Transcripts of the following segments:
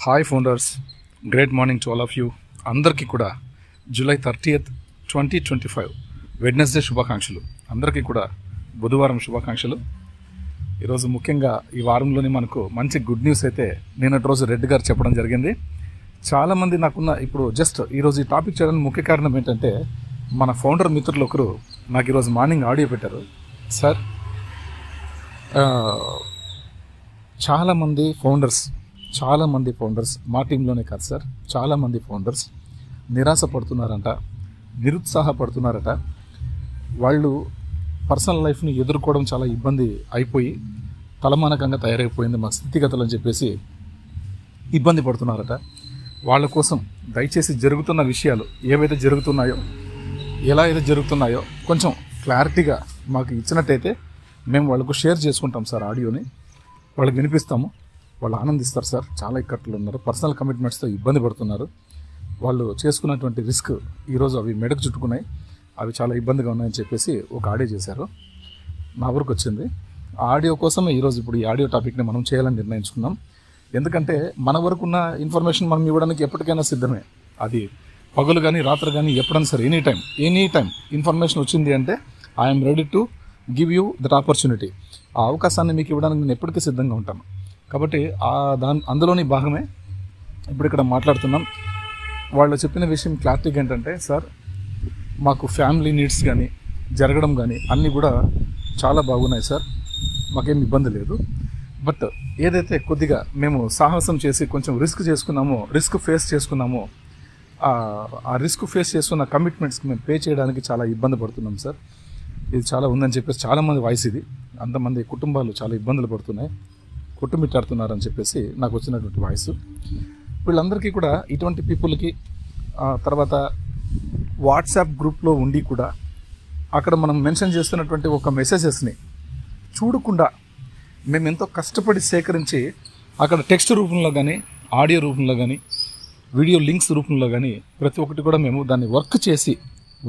Hi founders, great morning to all of you. అందరికీ కూడా July 30th 2025 Wednesday శుభాకాంక్షలు. అందరికీ కూడా బుధవారం శుభాకాంక్షలు. ఈరోజు ముఖ్యంగా ఈ వారంలోని మనకు మంచి గుడ్ న్యూస్ అయితే నిన్నటి రోజు రెడ్డి గారు చెప్పడం జరిగింది. చాలామంది నాకున్న ఇప్పుడు జస్ట్ ఈరోజు ఈ టాపిక్ చేయడానికి ముఖ్య కారణం ఏంటంటే, మన ఫౌండర్ మిత్రులు ఒకరు నాకు ఈరోజు మార్నింగ్ ఆడియో పెట్టారు. సార్, చాలామంది ఫౌండర్స్ మా టీంలోనే కాదు సార్, చాలామంది ఫౌండర్స్ నిరాశపడుతున్నారంట, నిరుత్సాహపడుతున్నారట. వాళ్ళు పర్సనల్ లైఫ్ని ఎదుర్కోవడం చాలా ఇబ్బంది అయిపోయి తలమానకంగా తయారైపోయింది మా స్థితిగతులు అని చెప్పేసి ఇబ్బంది పడుతున్నారట. వాళ్ళ కోసం దయచేసి జరుగుతున్న విషయాలు ఏవైతే జరుగుతున్నాయో, ఎలా అయితే జరుగుతున్నాయో కొంచెం క్లారిటీగా మాకు ఇచ్చినట్టయితే మేము వాళ్ళకు షేర్ చేసుకుంటాం సార్. ఆడియోని వాళ్ళకి వినిపిస్తాము, వాళ్ళు ఆనందిస్తారు సార్. చాలా ఇక్కట్లు ఉన్నారు, పర్సనల్ కమిట్మెంట్స్తో ఇబ్బంది పడుతున్నారు. వాళ్ళు చేసుకున్నటువంటి రిస్క్ ఈరోజు అవి మెడకు చుట్టుకున్నాయి, అవి చాలా ఇబ్బందిగా ఉన్నాయని చెప్పేసి ఒక ఆడియో చేశారు, నా వరకు వచ్చింది. ఆ ఆడియో కోసమే ఈరోజు ఇప్పుడు ఈ ఆడియో టాపిక్ని మనం చేయాలని నిర్ణయించుకున్నాం. ఎందుకంటే మన వరకు ఉన్న ఇన్ఫర్మేషన్ మనం ఇవ్వడానికి ఎప్పటికైనా సిద్ధమే. అది పగలు కానీ రాత్రి కానీ ఎప్పుడైనా సరే, ఎనీ టైం ఇన్ఫర్మేషన్ వచ్చింది అంటే I'm ready to give you that opportunity. ఆ అవకాశాన్ని మీకు ఇవ్వడానికి నేను ఎప్పటికీ సిద్ధంగా ఉంటాను. కాబట్టి అందులోని భాగమే ఇప్పుడు ఇక్కడ మాట్లాడుతున్నాం. వాళ్ళు చెప్పిన విషయం క్లారిటీగా ఏంటంటే, సార్ మాకు ఫ్యామిలీ నీడ్స్ కానీ జరగడం కానీ అన్నీ కూడా చాలా బాగున్నాయి సార్, మాకేం ఇబ్బంది లేదు. బట్ ఏదైతే కొద్దిగా మేము సాహసం చేసి కొంచెం రిస్క్ ఫేస్ చేసుకున్నామో, ఆ రిస్క్ ఫేస్ చేసుకున్న కమిట్మెంట్స్కి మేము పే చేయడానికి చాలా ఇబ్బంది పడుతున్నాం సార్. ఇది చాలా ఉందని చెప్పేసి చాలామంది వాయిస్ ఇది. అంతమంది కుటుంబాలు చాలా ఇబ్బందులు పడుతున్నాయి, కొట్టుమిట్టాడుతున్నారని చెప్పేసి నాకు వచ్చినటువంటి వాయిస్. వీళ్ళందరికీ కూడా ఇటువంటి పీపుల్కి తర్వాత వాట్సాప్ గ్రూప్లో ఉండి కూడా అక్కడ మనం మెన్షన్ చేస్తున్నటువంటి ఒక మెసేజెస్ని చూడకుండా మేము ఎంతో కష్టపడి సేకరించి అక్కడ టెక్స్ట్ రూపంలో కానీ, ఆడియో రూపంలో కానీ, వీడియో లింక్స్ రూపంలో కానీ ప్రతి ఒక్కటి కూడా మేము దాన్ని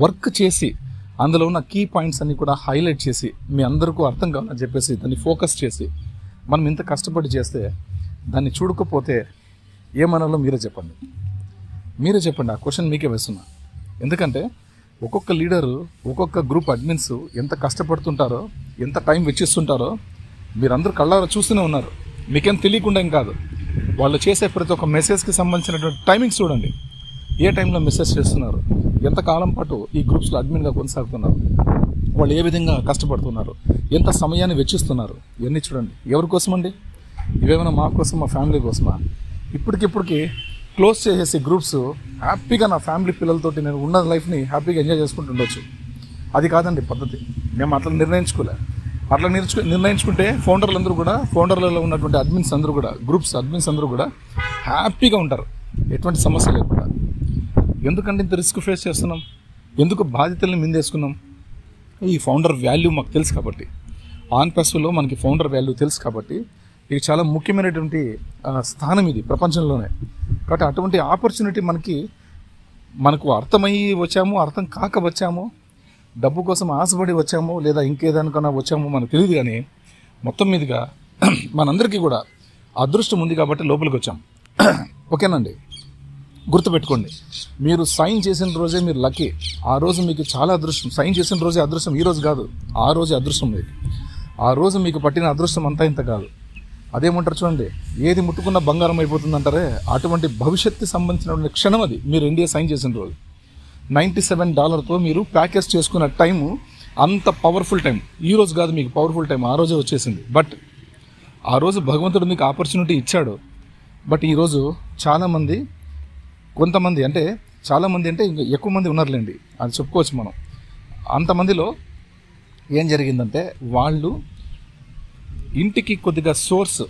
వర్క్ చేసి అందులో ఉన్న కీ పాయింట్స్ అన్ని కూడా హైలైట్ చేసి మీ అందరికీ అర్థం కావాలని చెప్పేసి దాన్ని ఫోకస్ చేసి మనం ఇంత కష్టపడి చేస్తే దాన్ని చూడకపోతే ఏమనాలో మీరే చెప్పండి. ఆ క్వశ్చన్ మీకే వేస్తున్నా. ఎందుకంటే ఒక్కొక్క లీడరు, ఒక్కొక్క గ్రూప్ అడ్మిన్స్ ఎంత కష్టపడుతుంటారో, ఎంత టైం వెచ్చిస్తుంటారో మీరందరూ కళ్ళారా చూస్తూనే ఉన్నారు. మీకేం తెలియకుండా ఏం కాదు. వాళ్ళు చేసే ప్రతి ఒక్క మెసేజ్కి సంబంధించినటువంటి టైమింగ్స్ చూడండి. ఏ టైంలో మెసేజ్ చేస్తున్నారు, ఎంతకాలం పాటు ఈ గ్రూప్స్లో అడ్మిన్గా కొనసాగుతున్నారు, వాళ్ళు ఏ విధంగా కష్టపడుతున్నారు, ఎంత సమయాన్ని వెచ్చిస్తున్నారు, ఇవన్నీ చూడండి. ఎవరి కోసం అండి? ఇవేమైనా మా కోసం, మా ఫ్యామిలీ కోసమా? ఇప్పటికిప్పటికి క్లోజ్ చేసేసి గ్రూప్స్ హ్యాపీగా నా ఫ్యామిలీ పిల్లలతోటి నేను ఉన్న లైఫ్ని హ్యాపీగా ఎంజాయ్ చేసుకుంటుండొచ్చు. అది కాదండి పద్ధతి. మేము అట్లా నిర్ణయించుకోలే. అట్లా నిర్ణయించుకుంటే ఫౌండర్లలో ఉన్నటువంటి అడ్మిన్స్ అందరూ కూడా, గ్రూప్స్ అడ్మిన్స్ అందరూ కూడా హ్యాపీగా ఉంటారు, ఎటువంటి సమస్య లేకుండా. ఎందుకంటే ఇంత రిస్క్ ఫేస్ చేస్తున్నాం? ఎందుకు బాధ్యతల్ని మిందేసుకున్నాం? ఈ ఫౌండర్ వాల్యూ మాకు తెలుసు కాబట్టి, ఆన్ పెస్లో మనకి ఫౌండర్ వాల్యూ తెలుసు కాబట్టి, ఇది చాలా ముఖ్యమైనటువంటి స్థానం ఇది ప్రపంచంలోనే. కాబట్టి అటువంటి ఆపర్చునిటీ మనకు అర్థమయ్యి వచ్చాము, అర్థం కాక వచ్చాము, డబ్బు కోసం ఆశపడి వచ్చాము, లేదా ఇంకేదానికన్నా వచ్చాము మనకు తెలియదు. కానీ మొత్తం మీదుగా మనందరికీ కూడా అదృష్టం ఉంది కాబట్టి లోపలికి వచ్చాం. ఓకేనండి, గుర్తుపెట్టుకోండి. మీరు సైన్ చేసిన రోజే మీరు లక్కీ. ఆ రోజు మీకు చాలా అదృష్టం. సైన్ చేసిన రోజే అదృష్టం, ఈ రోజు కాదు, ఆ రోజే అదృష్టం మీకు. ఆ రోజు మీకు పట్టిన అదృష్టం అంతా ఇంత కాదు. అదేమంటారు చూడండి, ఏది ముట్టుకున్న బంగారం అయిపోతుంది అంటారే, అటువంటి భవిష్యత్తు సంబంధించినటువంటి క్షణం అది. మీరు NDA సైన్ చేసిన రోజు $97తో మీరు ప్యాకేజ్ చేసుకున్న టైము అంత పవర్ఫుల్ టైం. ఈ రోజు కాదు మీకు పవర్ఫుల్ టైం, ఆ రోజే వచ్చేసింది. బట్ ఆ రోజు భగవంతుడు మీకు ఆపర్చునిటీ ఇచ్చాడు. బట్ ఈరోజు కొంతమంది అంటే ఇంకా ఎక్కువ మంది ఉన్నారులేండి, అది చెప్పుకోవచ్చు మనం. అంతమందిలో ఏం జరిగిందంటే, వాళ్ళు ఇంటికి కొద్దిగా సోర్స్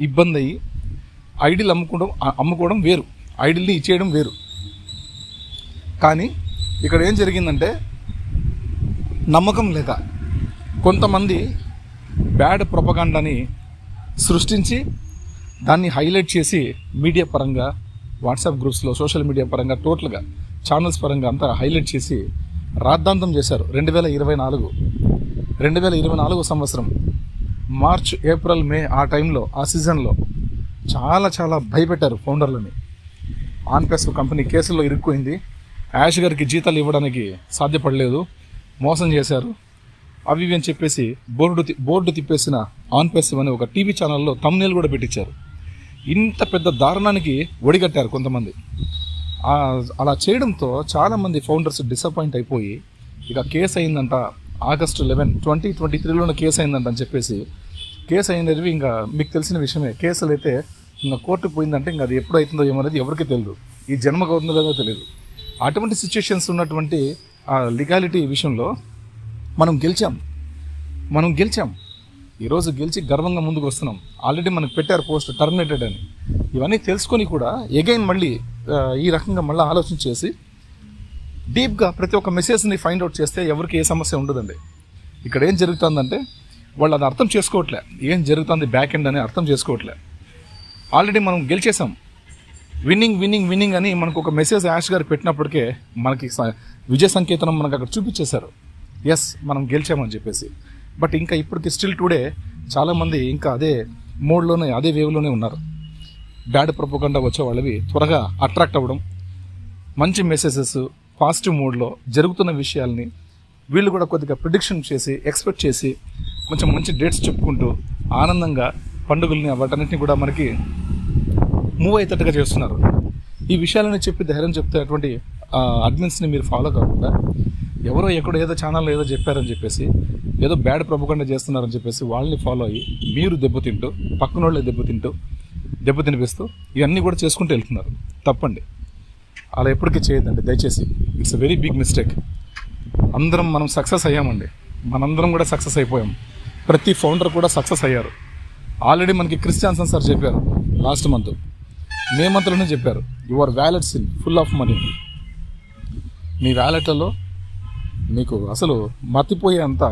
ఇబ్బంది అయ్యి ఐడిల్ అమ్ముకోవడం వేరు, ఐడిల్ని ఇచ్చేయడం వేరు. కానీ ఇక్కడ ఏం జరిగిందంటే, నమ్మకం లేక కొంతమంది బ్యాడ్ ప్రొపగాండాని సృష్టించి దాన్ని హైలైట్ చేసి మీడియా పరంగా, వాట్సాప్ గ్రూప్స్లో, సోషల్ మీడియా పరంగా, టోటల్గా ఛానల్స్ పరంగా అంతా హైలైట్ చేసి రాద్ధాంతం చేశారు. 2024 సంవత్సరం మార్చ్, ఏప్రిల్, మే ఆ టైంలో, ఆ సీజన్లో చాలా చాలా భయపెట్టారు ఫౌండర్లని. ఆన్పెస్ కంపెనీ కేసుల్లో ఇరుక్కుపోయింది. యాష్ గారికి జీతాలు ఇవ్వడానికి సాధ్యపడలేదు, మోసం చేశారు అవి ఇవి అని చెప్పేసి బోర్డు తిప్పేసిన ఆన్పెస్ అనే ఒక టీవీ ఛానల్లో థంబ్నెయిల్ కూడా పెట్టించారు. ఇంత పెద్ద దారుణానికి ఒడిగట్టారు కొంతమంది. అలా చేయడంతో చాలామంది ఫౌండర్స్ డిసప్పాయింట్ అయిపోయి ఇక కేసు అయిందంట, ఆగస్టు 11, 2023 కేసు అయిందంట అని చెప్పేసి కేసు అయినవి ఇంకా మీకు తెలిసిన విషయమే. కేసులు అయితే ఇంకా కోర్టుకు పోయిందంటే ఇంకా అది ఎప్పుడు అవుతుందో ఏమో అనేది ఎవరికి తెలియదు, ఈ జన్మకు అవుతుందో లేదో తెలియదు. అటువంటి సిచ్యుయేషన్స్ ఉన్నటువంటి ఆ లీగాలిటీ విషయంలో మనం గెలిచాం. ఈరోజు గెలిచి గర్వంగా ముందుకు వస్తున్నాం. ఆల్రెడీ మనకు పెట్టారు పోస్ట్ టర్మినేటెడ్ అని. ఇవన్నీ తెలుసుకొని కూడా ఎగైన్ మళ్ళీ ఈ రకంగా మళ్ళీ ఆలోచన చేసి డీప్గా ప్రతి ఒక్క మెసేజ్ని ఫైండ్ అవుట్ చేస్తే ఎవరికి ఏ సమస్య ఉండదండి. ఇక్కడ ఏం జరుగుతుందంటే వాళ్ళు అది అర్థం చేసుకోవట్లే, ఏం జరుగుతుంది బ్యాక్ ఎండ్ అని అర్థం చేసుకోవట్లే. ఆల్రెడీ మనం గెలిచేసాం, విన్నింగ్ అని మనకు ఒక మెసేజ్ యాష్ గారు పెట్టినప్పటికే మనకి విజయ సంకేతం మనకు అక్కడ చూపించేశారు, ఎస్ మనం గెలిచామని చెప్పేసి. బట్ ఇంకా ఇప్పటికి స్టిల్ టుడే చాలామంది ఇంకా అదే మోడ్లోనే అదే వేవ్లోనే ఉన్నారు. బ్యాడ్ ప్రపోగండా వచ్చే వాళ్ళవి త్వరగా అట్రాక్ట్ అవ్వడం, మంచి మెసేజెస్ పాజిటివ్ మోడ్లో జరుగుతున్న విషయాల్ని వీళ్ళు కూడా కొద్దిగా ప్రిడిక్షన్ చేసి ఎక్స్పెక్ట్ చేసి కొంచెం మంచి డేట్స్ చెప్పుకుంటూ ఆనందంగా పండుగల్ని వాటన్నిటిని కూడా మనకి మూవ్ అయ్యేటట్టుగా చేస్తున్నారు. ఈ విషయాలని చెప్పి ధైర్యం చెప్తే అటువంటి అడ్మిన్స్ని మీరు ఫాలో కాకుండా ఎవరో ఎక్కడో ఏదో ఛానల్లో ఏదో చెప్పారని చెప్పేసి ఏదో బ్యాడ్ ప్రపోగండా చేస్తున్నారని చెప్పేసి వాళ్ళని ఫాలో అయ్యి మీరు దెబ్బతింటూ పక్కన వాళ్ళే దెబ్బతినిపిస్తూ ఇవన్నీ కూడా చేసుకుంటూ వెళ్తున్నారు. తప్పండి, అలా ఎప్పటికీ చేయొద్దండి దయచేసి. It's a very big mistake. అందరం మనం సక్సెస్ అయ్యామండి, మనందరం కూడా సక్సెస్ అయిపోయాం. ప్రతి ఫౌండర్ కూడా సక్సెస్ అయ్యారు. ఆల్రెడీ మనకి క్రిస్టియాన్సన్ సార్ చెప్పారు లాస్ట్ మంత్, మే మంత్లోనే చెప్పారు, your wallets full of money. మీ వ్యాలెట్లలో మీకు అసలు మర్తిపోయేంత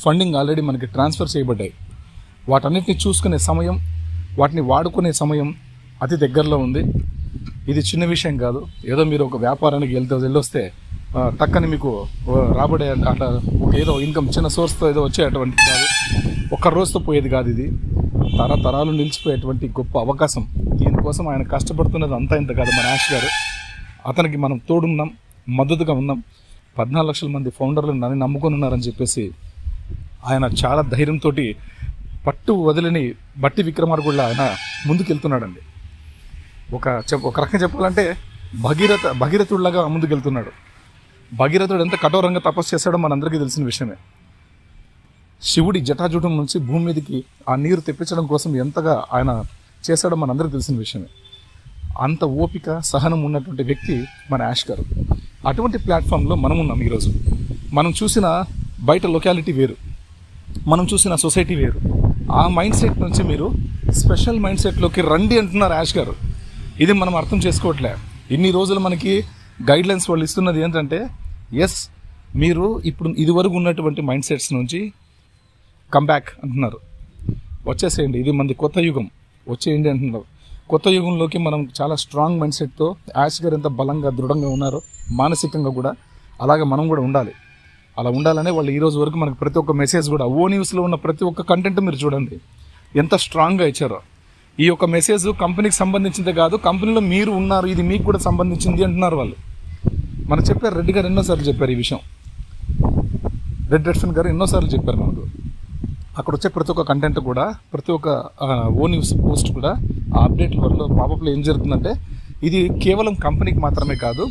ఫండింగ్ ఆల్రెడీ మనకి ట్రాన్స్ఫర్ చేయబడ్డాయి. వాటన్నిటిని చూసుకునే సమయం, వాటిని వాడుకునే సమయం అతి దగ్గరలో ఉంది. ఇది చిన్న విషయం కాదు. ఏదో మీరు ఒక వ్యాపారానికి వెళ్ళొస్తే టక్కని మీకు రాబడే అట్లా ఒక ఏదో ఇన్కమ్ చిన్న సోర్స్తో ఏదో వచ్చేటువంటి కాదు, ఒక్క రోజుతో పోయేది కాదు. ఇది తరతరాలు నిలిచిపోయేటువంటి గొప్ప అవకాశం. దీనికోసం ఆయన కష్టపడుతున్నది అంతా ఇంత కాదు. మన యాష్ గారు, అతనికి మనం తోడున్నాం, మద్దతుగా ఉన్నాం. 14 లక్షల మంది ఫౌండర్లు నన్ను నమ్ముకొని ఉన్నారని చెప్పేసి ఆయన చాలా ధైర్యంతో పట్టు వదిలిని బట్టి విక్రమార్కుడిలా ఆయన ముందుకెళ్తున్నాడండి. ఒక రకంగా చెప్పాలంటే భగీరథుడిలాగా ముందుకెళ్తున్నాడు. భగీరథుడు ఎంత కఠోరంగా తపస్సు చేశాడో మనందరికీ తెలిసిన విషయమే. శివుడి జటాజూటం నుంచి భూమి మీదకి ఆ నీరు తెప్పించడం కోసం ఎంతగా ఆయన చేశాడో మనందరికీ తెలిసిన విషయమే. అంత ఓపిక సహనం ఉన్నటువంటి వ్యక్తి మన యాష్ గారు. అటువంటి ప్లాట్ఫామ్లో మనం ఉన్నాం ఈరోజు. మనం చూసిన బయట లొకాలిటీ వేరు, మనం చూసిన సొసైటీ వేరు. ఆ మైండ్ సెట్ నుంచి మీరు స్పెషల్ మైండ్ సెట్లోకి రండి అంటున్నారు యాష్ గారు. ఇది మనం అర్థం చేసుకోవట్లే. ఇన్ని రోజులు మనకి గైడ్లైన్స్ వాళ్ళు ఇస్తున్నది ఏంటంటే, ఎస్ మీరు ఇప్పుడు ఇదివరకు ఉన్నటువంటి మైండ్ సెట్స్ నుంచి కమ్బ్యాక్ అంటున్నారు, వచ్చేసేయండి, ఇది మనది కొత్త యుగం, వచ్చేయండి అంటున్నారు. కొత్త యుగంలోకి మనం చాలా స్ట్రాంగ్ మైండ్ సెట్తో యాష్ గారు ఎంత బలంగా దృఢంగా ఉన్నారో మానసికంగా కూడా అలాగే మనం కూడా ఉండాలి. అలా ఉండాలనే వాళ్ళు ఈ రోజు వరకు మనకు ప్రతి ఒక్క మెసేజ్ కూడా ఓ న్యూస్లో ఉన్న ప్రతి ఒక్క కంటెంట్ మీరు చూడండి ఎంత స్ట్రాంగ్గా ఇచ్చారో. ఈ యొక్క మెసేజ్ కంపెనీకి సంబంధించిందే కాదు, కంపెనీలో మీరు ఉన్నారు, ఇది మీకు కూడా సంబంధించింది అంటున్నారు వాళ్ళు. మనం చెప్పారు, రెడ్డి గారు ఎన్నోసార్లు చెప్పారు ఈ విషయం. రెడ్ఫిన్ గారు ఎన్నోసార్లు చెప్పారు మనకు. అక్కడ వచ్చే ప్రతి ఒక్క కంటెంట్ కూడా, ప్రతి ఒక్క ఓ న్యూస్ పోస్ట్ కూడా ఆ అప్డేట్ల వల్ల పాపప్లో ఏం జరుగుతుందంటే, ఇది కేవలం కంపెనీకి మాత్రమే కాదు,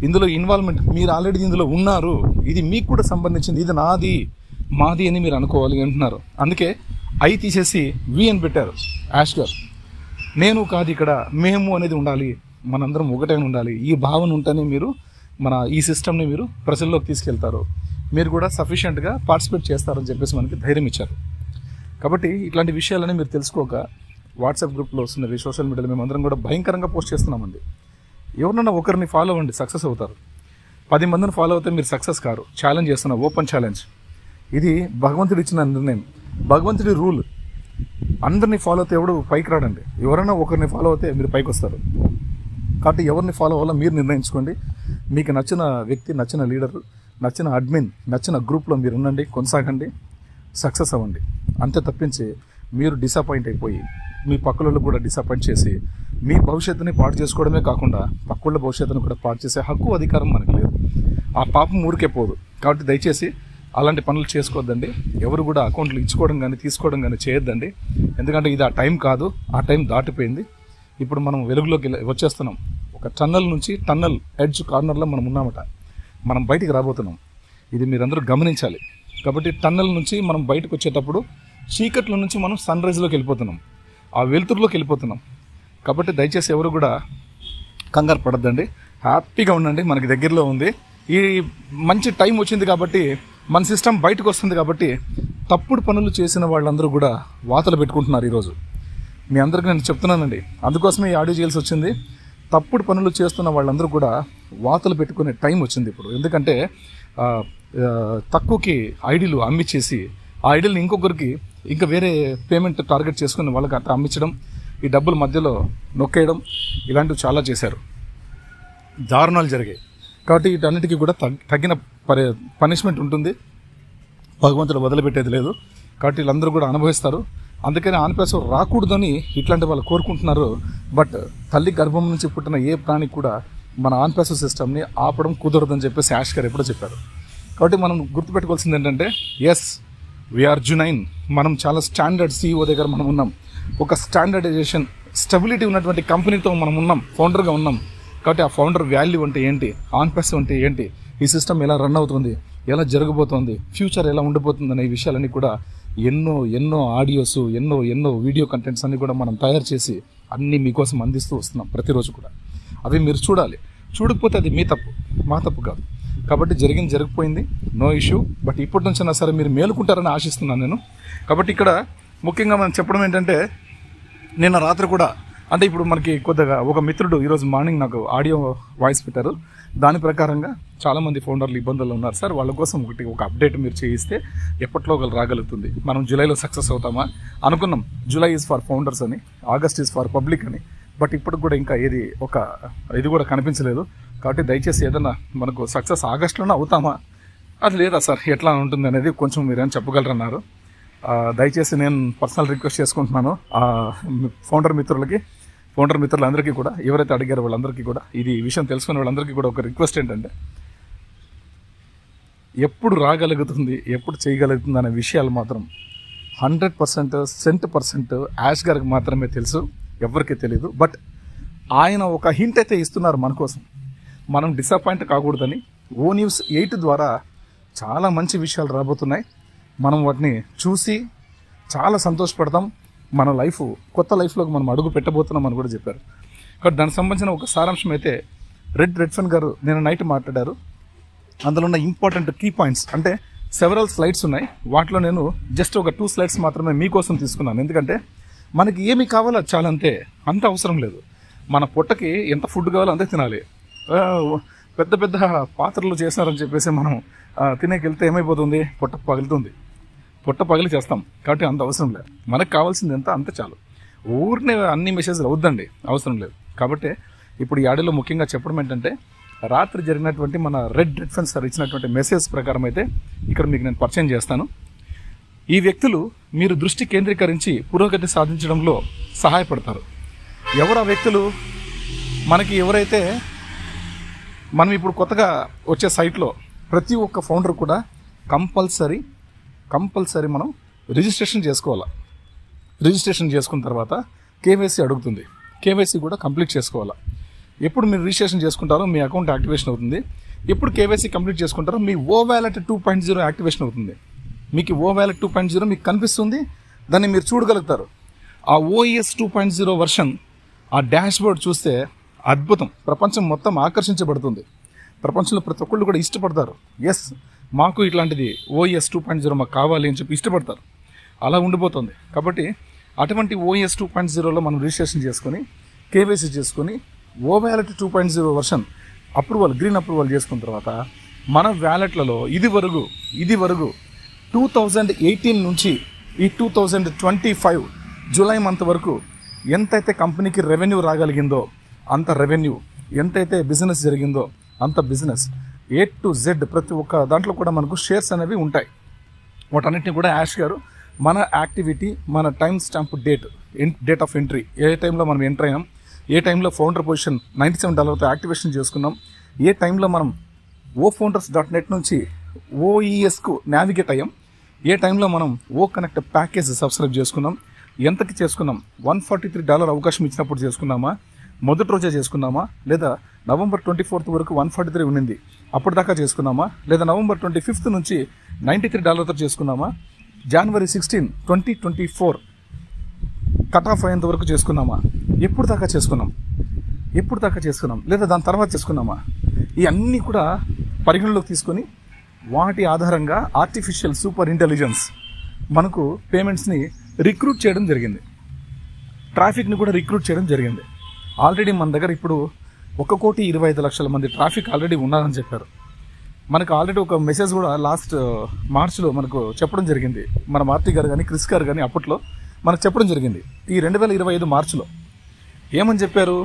ఇందులో ఇన్వాల్వ్మెంట్ మీరు ఆల్రెడీ ఇందులో ఉన్నారు, ఇది మీకు కూడా సంబంధించింది, ఇది మాది అని మీరు అనుకోవాలి అంటున్నారు. అందుకే ఐ తీసేసి వి అని పెట్టారు యాష్ గారు. నేను కాదు, ఇక్కడ మేము అనేది ఉండాలి, మనందరం ఒకటే ఉండాలి. ఈ భావన ఉంటేనే మీరు మన ఈ సిస్టమ్ని మీరు ప్రజల్లోకి తీసుకెళ్తారు, మీరు కూడా సఫిషియెంట్గా పార్టిసిపేట్ చేస్తారని చెప్పేసి మనకి ధైర్యం ఇచ్చారు. కాబట్టి ఇట్లాంటి విషయాలని మీరు తెలుసుకోక వాట్సాప్ గ్రూప్లో వస్తున్నవి, సోషల్ మీడియాలో మేమందరం కూడా భయంకరంగా పోస్ట్ చేస్తున్నామండి. ఎవరినన్నా ఒకరిని ఫాలో అవ్వండి, సక్సెస్ అవుతారు. 10 మందిని ఫాలో అవుతే మీరు సక్సెస్ కారు. ఛాలెంజ్ చేస్తున్నా, ఓపెన్ ఛాలెంజ్. ఇది భగవంతుడు ఇచ్చిన నిర్ణయం, భగవంతుడి రూల్. అందరినీ ఫాలో అయితే ఎవడు పైకి రాడండి. ఎవరైనా ఒకరిని ఫాలో అయితే మీరు పైకి వస్తారు. కాబట్టి ఎవరిని ఫాలో అవ్వాలో మీరు నిర్ణయించుకోండి. మీకు నచ్చిన వ్యక్తి, నచ్చిన లీడర్, నచ్చిన అడ్మిన్, నచ్చిన గ్రూప్లో మీరు ఉండండి, కొనసాగండి, సక్సెస్ అవ్వండి. అంతే తప్పించి మీరు డిసప్పాయింట్ అయిపోయి మీ పక్కల కూడా డిసప్పాయింట్ చేసి మీ భవిష్యత్తుని పాడు చేసుకోవడమే కాకుండా పక్కల భవిష్యత్తును కూడా పాడు చేసే హక్కు అధికారం మనకు లేదు. ఆ పాపం ఊరికే పోదు. కాబట్టి దయచేసి అలాంటి పనులు చేసుకోవద్దండి. ఎవరు కూడా అకౌంట్లు ఇచ్చుకోవడం కానీ తీసుకోవడం కానీ చేయొద్దండి. ఎందుకంటే ఇది ఆ టైం కాదు, ఆ టైం దాటిపోయింది. ఇప్పుడు మనం వెలుగులోకి వచ్చేస్తున్నాం. ఒక టన్నల్ నుంచి టన్నల్ ఎడ్జ్ కార్నర్లో మనం ఉన్నామట. మనం బయటికి రాబోతున్నాం. ఇది మీరందరూ గమనించాలి. కాబట్టి టన్నల్ నుంచి మనం బయటకు వచ్చేటప్పుడు చీకట్ల నుంచి మనం సన్ రైజ్లోకి వెళ్ళిపోతున్నాం, ఆ వెలుతురులోకి వెళ్ళిపోతున్నాం. కాబట్టి దయచేసి ఎవరు కూడా కంగారు పడద్దండి, హ్యాపీగా ఉండండి. మనకి దగ్గరలో ఉంది, ఈ మంచి టైం వచ్చింది కాబట్టి మన సిస్టమ్ బయటకు వస్తుంది. కాబట్టి తప్పుడు పనులు చేసిన వాళ్ళందరూ కూడా వాతలు పెట్టుకుంటున్నారు. ఈరోజు మీ అందరికీ నేను చెప్తున్నానండి, అందుకోసమే ఈ ఆడియో చేయాల్సి వచ్చింది. తప్పుడు పనులు చేస్తున్న వాళ్ళందరూ కూడా వాతలు పెట్టుకునే టైం వచ్చింది ఇప్పుడు. ఎందుకంటే తక్కువకి ఐడీలు అమ్మిచ్చేసి ఆ ఐడీలను ఇంకొకరికి ఇంకా వేరే పేమెంట్ టార్గెట్ చేసుకుని వాళ్ళకి అట్లా అమ్మించడం, ఈ డబ్బులు మధ్యలో నొక్కేయడం, ఇలాంటివి చాలా చేశారు. దారుణాలు జరిగాయి. కాబట్టి వీటన్నిటికీ కూడా తగిన పనిష్మెంట్ ఉంటుంది. భగవంతుడు వదిలిపెట్టేది లేదు. కాబట్టి వీళ్ళందరూ కూడా అనుభవిస్తారు. అందుకని ఆన్పేసం రాకూడదని ఇట్లాంటి వాళ్ళు కోరుకుంటున్నారు. బట్ తల్లి గర్భం నుంచి పుట్టిన ఏ ప్రాణికి కూడా మన ఆన్పేసం సిస్టమ్ని ఆపడం కుదరదని చెప్పేసి యాష్ గారు ఎప్పుడో చెప్పారు. కాబట్టి మనం గుర్తుపెట్టుకోవాల్సింది ఏంటంటే, ఎస్ వీఆర్ జునైన్. మనం చాలా స్టాండర్డ్ CEO దగ్గర మనం ఉన్నాం. ఒక స్టాండర్డైజేషన్ స్టెబిలిటీ ఉన్నటువంటి కంపెనీతో మనం ఉన్నాం, ఫౌండర్గా ఉన్నాం. కాబట్టి ఆ ఫౌండర్ వాల్యూ అంటే ఏంటి, ఆన్పేసం అంటే ఏంటి, ఈ సిస్టమ్ ఎలా రన్ అవుతుంది, ఎలా జరగబోతోంది, ఫ్యూచర్ ఎలా ఉండిపోతుంది అనే విషయాలన్నీ కూడా ఎన్నో ఆడియోస్, ఎన్నో వీడియో కంటెంట్స్ అన్ని కూడా మనం తయారు చేసి అన్నీ మీకోసం అందిస్తూ వస్తున్నాం ప్రతిరోజు కూడా. అవి మీరు చూడాలి. చూడకపోతే అది మీ తప్పు, మా తప్పు కాదు. కాబట్టి జరిగిపోయింది, నో ఇష్యూ. బట్ ఇప్పటి నుంచైనా సరే మీరు మేలుకుంటారని ఆశిస్తున్నాను నేను. కాబట్టి ఇక్కడ ముఖ్యంగా మనం చెప్పడం ఏంటంటే, నిన్న రాత్రి కూడా అంటే ఇప్పుడు మనకి కొద్దిగా ఒక మిత్రుడు ఈరోజు మార్నింగ్ నాకు ఆడియో వాయిస్ పెట్టారు. దాని ప్రకారంగా చాలామంది ఫౌండర్లు ఇబ్బందుల్లో ఉన్నారు సార్, వాళ్ళ కోసం ఒక అప్డేట్ మీరు చేయిస్తే ఎప్పట్లో రాగలుగుతుంది. మనం జూలైలో సక్సెస్ అవుతామా అనుకున్నాం. జూలై ఈజ్ ఫర్ ఫౌండర్స్ అని, ఆగస్ట్ ఈజ్ ఫర్ పబ్లిక్ అని. బట్ ఇప్పుడు కూడా ఇంకా ఇది కూడా కనిపించలేదు. కాబట్టి దయచేసి ఏదన్నా మనకు సక్సెస్ ఆగస్టులోనే అవుతామా, అది లేదా సార్ ఎట్లా ఉంటుంది అనేది కొంచెం మీరేం చెప్పగలరన్నారు. దయచేసి నేను పర్సనల్ రిక్వెస్ట్ చేసుకుంటున్నాను ఫౌండర్ మిత్రులందరికీ కూడా, ఎవరైతే అడిగారో వాళ్ళందరికీ కూడా, ఇది విషయం తెలుసుకునే వాళ్ళందరికీ కూడా ఒక రిక్వెస్ట్ ఏంటంటే, ఎప్పుడు రాగలుగుతుంది, ఎప్పుడు చేయగలుగుతుంది అనే విషయాలు మాత్రం 100% యాష్ గారికి మాత్రమే తెలుసు, ఎవరికీ తెలియదు. బట్ ఆయన ఒక హింట్ అయితే ఇస్తున్నారు మన కోసం. మనం డిసప్పాయింట్ కాకూడదని ONews 8 ద్వారా చాలా మంచి విషయాలు రాబోతున్నాయి. మనం వాటిని చూసి చాలా సంతోషపడతాం. మన కొత్త లైఫ్లోకి మనం అడుగు పెట్టబోతున్నాం అని కూడా చెప్పారు. కాబట్టి దానికి సంబంధించిన ఒక సారాంశం అయితే రెడ్ఫెన్ గారు నేను నైట్ మాట్లాడారు. అందులో ఉన్న ఇంపార్టెంట్ కీ పాయింట్స్ అంటే సెవరల్ స్లైడ్స్ ఉన్నాయి. వాటిలో నేను జస్ట్ ఒక 2 స్లైడ్స్ మాత్రమే మీకోసం తీసుకున్నాను. ఎందుకంటే మనకి ఏమి కావాలో అది చాలా, అంత అవసరం లేదు. మన పొట్టకి ఎంత ఫుడ్ కావాలో అంతే తినాలి. పెద్ద పాత్రలు చేస్తారని చెప్పేసి మనం తినేకెళ్తే ఏమైపోతుంది, పొట్ట పగిలి చేస్తాం. కాబట్టి అంత అవసరం లేదు. మనకు కావాల్సింది ఎంత, అంత చాలు. ఊరినే అన్ని మెసేజ్లు అవుద్దండి, అవసరం లేదు. కాబట్టి ఇప్పుడు ఈ ఆడియోలో ముఖ్యంగా చెప్పడం ఏంటంటే, రాత్రి జరిగినటువంటి మన రెడ్ఫెన్ సార్ ఇచ్చినటువంటి మెసేజ్ ప్రకారం అయితే ఇక్కడ మీకు నేను పరిచయం చేస్తాను. ఈ వ్యక్తులు మీరు దృష్టి కేంద్రీకరించి పురోగతి సాధించడంలో సహాయపడతారు. ఎవరు ఆ వ్యక్తులు? మనకి ఎవరైతే మనం ఇప్పుడు కొత్తగా వచ్చే సైట్లో ప్రతి ఒక్క ఫౌండర్ కూడా కంపల్సరీ మనం రిజిస్ట్రేషన్ చేసుకోవాలి. రిజిస్ట్రేషన్ చేసుకున్న తర్వాత KYC అడుగుతుంది. KYC కూడా కంప్లీట్ చేసుకోవాలి. ఎప్పుడు మీరు రిజిస్ట్రేషన్ చేసుకుంటారో మీ అకౌంట్ యాక్టివేషన్ అవుతుంది. ఎప్పుడు KYC కంప్లీట్ చేసుకుంటారో మీ OWallet 2.0 యాక్టివేషన్ అవుతుంది. మీకు OWallet 2.0 మీకు కనిపిస్తుంది, దాన్ని మీరు చూడగలుగుతారు. ఆ OES 2.0 వర్షన్, ఆ డాష్ బోర్డ్ చూస్తే అద్భుతం. ప్రపంచం మొత్తం ఆకర్షించబడుతుంది. ప్రపంచంలో ప్రతి ఒక్కళ్ళు కూడా ఇష్టపడతారు. ఎస్, మాకు ఇట్లాంటిది OES 2.0 మాకు కావాలి అని చెప్పి ఇష్టపడతారు. అలా ఉండిపోతుంది. కాబట్టి అటువంటి OES 2.0లో మనం రిజిస్ట్రేషన్ చేసుకొని KYC చేసుకొని OWallet 2.0 వర్షన్ గ్రీన్ అప్రూవల్ చేసుకున్న తర్వాత మన వ్యాలెట్లలో ఇది వరకు 2018 నుంచి ఈ 2025 జూలై మంత్ వరకు ఎంతైతే కంపెనీకి రెవెన్యూ రాగలిగిందో అంత రెవెన్యూ, ఎంతైతే బిజినెస్ జరిగిందో అంత బిజినెస్, A to Z ప్రతి ఒక్క దాంట్లో కూడా మనకు షేర్స్ అనేవి ఉంటాయి. వాటన్నిటిని కూడా యాష్ గారు మన యాక్టివిటీ, మన time stamp date date of entry, ఏ టైంలో మనం ఎంటర్ అయ్యాం, ఏ టైంలో ఫౌండర్ పొజిషన్ $97తో యాక్టివేషన్ చేసుకున్నాం, ఏ టైంలో మనం ofounders.net నుంచి OESకు నావిగేట్ అయ్యాం, ఏ టైంలో మనం కనెక్ట్ ప్యాకేజ్ సబ్స్క్రైబ్ చేసుకున్నాం, ఎంతకి చేసుకున్నాం, $143 అవకాశం ఇచ్చినప్పుడు చేసుకున్నామా, మొదటి రోజే చేసుకున్నామా, లేదా November 24th వరకు 143 ఉండింది అప్పటిదాకా చేసుకున్నామా, లేదా November 25th నుంచి $93తో చేసుకున్నామా, January 16, 2024 కట్ ఆఫ్ అయ్యేంత వరకు చేసుకున్నామా, ఎప్పుడు దాకా చేసుకున్నాం, లేదా దాని తర్వాత చేసుకున్నామా, ఇవన్నీ కూడా పరిగణలోకి తీసుకొని వాటి ఆధారంగా ఆర్టిఫిషియల్ సూపర్ ఇంటెలిజెన్స్ మనకు పేమెంట్స్ని రిక్రూట్ చేయడం జరిగింది, ట్రాఫిక్ని కూడా రిక్రూట్ చేయడం జరిగింది. ఆల్రెడీ మన దగ్గర ఇప్పుడు 1,25,00,000 మంది ట్రాఫిక్ ఆల్రెడీ ఉన్నారని చెప్పారు. మనకు ఆల్రెడీ ఒక మెసేజ్ కూడా లాస్ట్ మార్చ్లో మనకు చెప్పడం జరిగింది. మన మార్తి గారు కానీ క్రిస్ గారు కానీ అప్పట్లో మనకు చెప్పడం జరిగింది. ఈ 2025 మార్చిలో ఏమని చెప్పారు,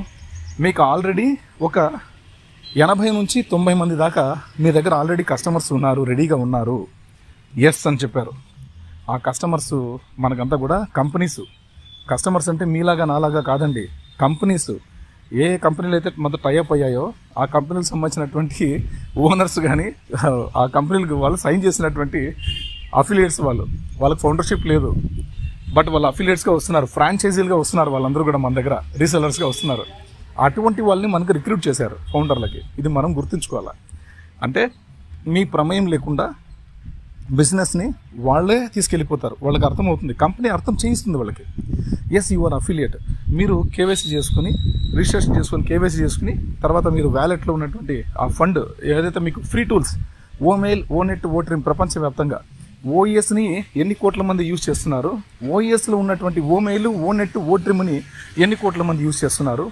మీకు ఆల్రెడీ ఒక 80 నుంచి 90 మంది దాకా మీ దగ్గర ఆల్రెడీ కస్టమర్స్ ఉన్నారు, రెడీగా ఉన్నారు, ఎస్ అని చెప్పారు. ఆ కస్టమర్స్ మనకంతా కూడా కస్టమర్స్ అంటే మీలాగా నాలాగా కాదండి, కంపెనీస్. ఏ కంపెనీలు అయితే మొదట టైఅప్ అయ్యాయో ఆ కంపెనీలకు సంబంధించినటువంటి ఓనర్స్ కానీ, ఆ కంపెనీలకు వాళ్ళు సైన్ చేసినటువంటి అఫిలియేట్స్, వాళ్ళకి ఫౌండర్షిప్ లేదు, బట్ వాళ్ళు అఫిలియేట్స్గా వస్తున్నారు, ఫ్రాంచైజీలుగా వస్తున్నారు, వాళ్ళందరూ కూడా మన దగ్గర రీసెలర్స్గా వస్తున్నారు. అటువంటి వాళ్ళని మనకు రిక్రూట్ చేశారు ఫౌండర్లకి. ఇది మనం గుర్తుంచుకోవాలి. అంటే మీ ప్రమేయం లేకుండా బిజినెస్ని వాళ్ళే తీసుకెళ్ళిపోతారు. వాళ్ళకి అర్థమవుతుంది, కంపెనీ అర్థం చేయిస్తుంది వాళ్ళకి. Yes, your affiliate. మీరు కేవైసీ చేసుకుని, రిజిస్ట్రేషన్ చేసుకొని, కేవైసీ చేసుకుని తర్వాత మీరు వ్యాలెట్లో ఉన్నటువంటి ఆ ఫండ్ ఏదైతే మీకు ఫ్రీ టూల్స్ ఓమెయిల్, ఓనెట్, ఓట్రిమ్ ప్రపంచవ్యాప్తంగా ఓఎస్ని ఎన్ని కోట్ల మంది యూజ్ చేస్తున్నారు, ఓఎస్లో ఉన్నటువంటి ఓమెయిల్, ఓనెట్, ఓట్రిమ్ని ఎన్ని కోట్ల మంది యూజ్ చేస్తున్నారు,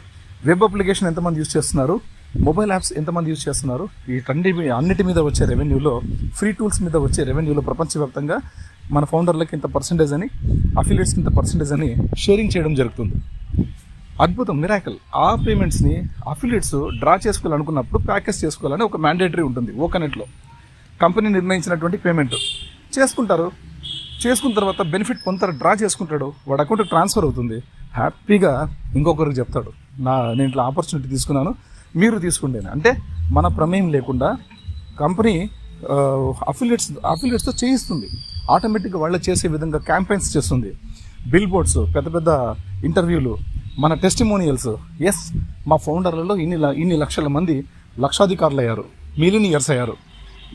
వెబ్ అప్లికేషన్ ఎంతమంది యూజ్ చేస్తున్నారు, మొబైల్ యాప్స్ ఎంతమంది యూజ్ చేస్తున్నారు, అన్నిటి మీద వచ్చే రెవెన్యూలో, ఫ్రీ టూల్స్ మీద వచ్చే రెవెన్యూలో ప్రపంచవ్యాప్తంగా మన ఫౌండర్లకి ఇంత పర్సంటేజ్ అని, అఫిలియేట్స్కి ఇంత పర్సంటేజ్ అని షేరింగ్ చేయడం జరుగుతుంది. అద్భుతం, మిరాకిల్. ఆ పేమెంట్స్ని అఫిలియేట్స్ డ్రా చేసుకోవాలనుకున్నప్పుడు ప్యాకేజ్ చేసుకోవాలని ఒక మ్యాండేటరీ ఉంటుంది. ఓకనెట్లో కంపెనీ నిర్ణయించినటువంటి పేమెంట్ చేసుకుంటారు. చేసుకున్న తర్వాత బెనిఫిట్ పొందుతారు, డ్రా చేసుకుంటాడు, వాడు అకౌంట్కి ట్రాన్స్ఫర్ అవుతుంది. హ్యాపీగా ఇంకొకరికి చెప్తాడు, నేను ఇట్లా ఆపర్చునిటీ తీసుకున్నాను, మీరు తీసుకుంటేనే. అంటే మన ప్రమేయం లేకుండా కంపెనీ అఫిలియేట్స్తో చేయిస్తుంది. ఆటోమేటిక్గా వాళ్ళు చేసే విధంగా క్యాంపెయిన్స్ చేస్తుంది. బిల్ బోర్డ్స్, పెద్ద పెద్ద ఇంటర్వ్యూలు, మన టెస్టిమోనియల్స్. ఎస్, మా ఫౌండర్లలో ఇన్ని లక్షల మంది లక్షాధికారులు అయ్యారు, మిలినియర్స్ అయ్యారు,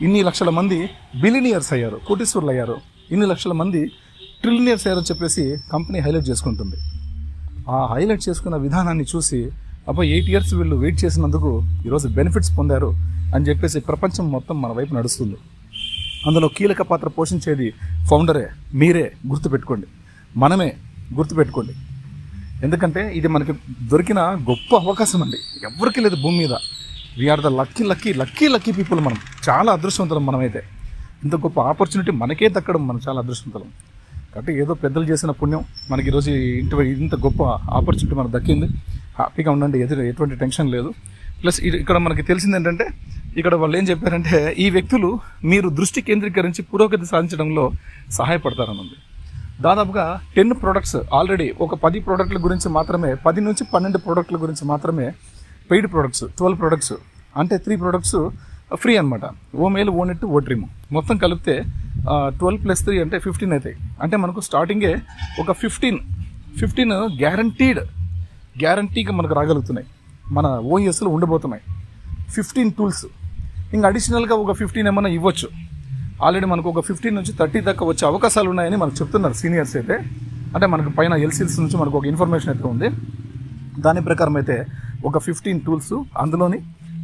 ఇన్ని లక్షల మంది బిలినియర్స్ అయ్యారు, కోటీశ్వరులు అయ్యారు, ఇన్ని లక్షల మంది ట్రిలినియర్స్ అయ్యారని చెప్పేసి కంపెనీ హైలైట్ చేసుకుంటుంది. ఆ హైలైట్ చేసుకున్న విధానాన్ని చూసి, అబ్బా 8 years వీళ్ళు వెయిట్ చేసినందుకు ఈరోజు బెనిఫిట్స్ పొందారు అని చెప్పేసి ప్రపంచం మొత్తం మన వైపు నడుస్తుంది. అందులో కీలక పాత్ర పోషించేది ఫౌండరే, మీరే. గుర్తుపెట్టుకోండి, మనమే. గుర్తుపెట్టుకోండి. ఎందుకంటే ఇది మనకి దొరికిన గొప్ప అవకాశం అండి, ఎవరికి లేదు భూమి మీద. We're the lucky people. మనం చాలా అదృష్టవంతులం. మనమైతే ఇంత గొప్ప ఆపర్చునిటీ మనకే దక్కడం మనం చాలా అదృష్టవంతులం. కాబట్టి ఏదో పెద్దలు చేసిన పుణ్యం మనకి ఈరోజు ఇంత గొప్ప ఆపర్చునిటీ మనకు దక్కింది. హ్యాపీగా ఉండండి, ఎటువంటి టెన్షన్ లేదు. ప్లస్ ఇక్కడ మనకి తెలిసింది ఏంటంటే, ఇక్కడ వాళ్ళు ఏం చెప్పారంటే, ఈ వ్యక్తులు మీరు దృష్టి కేంద్రీకరించి పురోగతి సాధించడంలో సహాయపడతారనుంది. దాదాపుగా 10 products ఆల్రెడీ, ఒక 10 productల గురించి మాత్రమే, 10 నుంచి 12 productల గురించి మాత్రమే పెయిడ్ ప్రొడక్ట్స్, 12 products, అంటే 3 products ఫ్రీ అనమాట. ఓమెయిల్, ఓనెట్, ఓట్రిమ్ మొత్తం కలిపితే 12 + 3 అంటే 15 అవుతాయి. అంటే మనకు స్టార్టింగే ఒక 15 గ్యారంటీగా మనకు రాగలుగుతున్నాయి, మన ఓఎస్లో ఉండబోతున్నాయి 15 tools. ఇంకా అడిషనల్గా ఒక 15 ఏమన్నా ఇవ్వచ్చు. ఆల్రెడీ మనకు ఒక 15 నుంచి 30 దాకా వచ్చే అవకాశాలు ఉన్నాయని మనకు చెప్తున్నారు సీనియర్స్ అయితే. అంటే మనకు పైన ఎల్సీల్స్ నుంచి మనకు ఒక ఇన్ఫర్మేషన్ అయితే ఉంది. దాని ప్రకారం అయితే ఒక 15 tools, అందులోని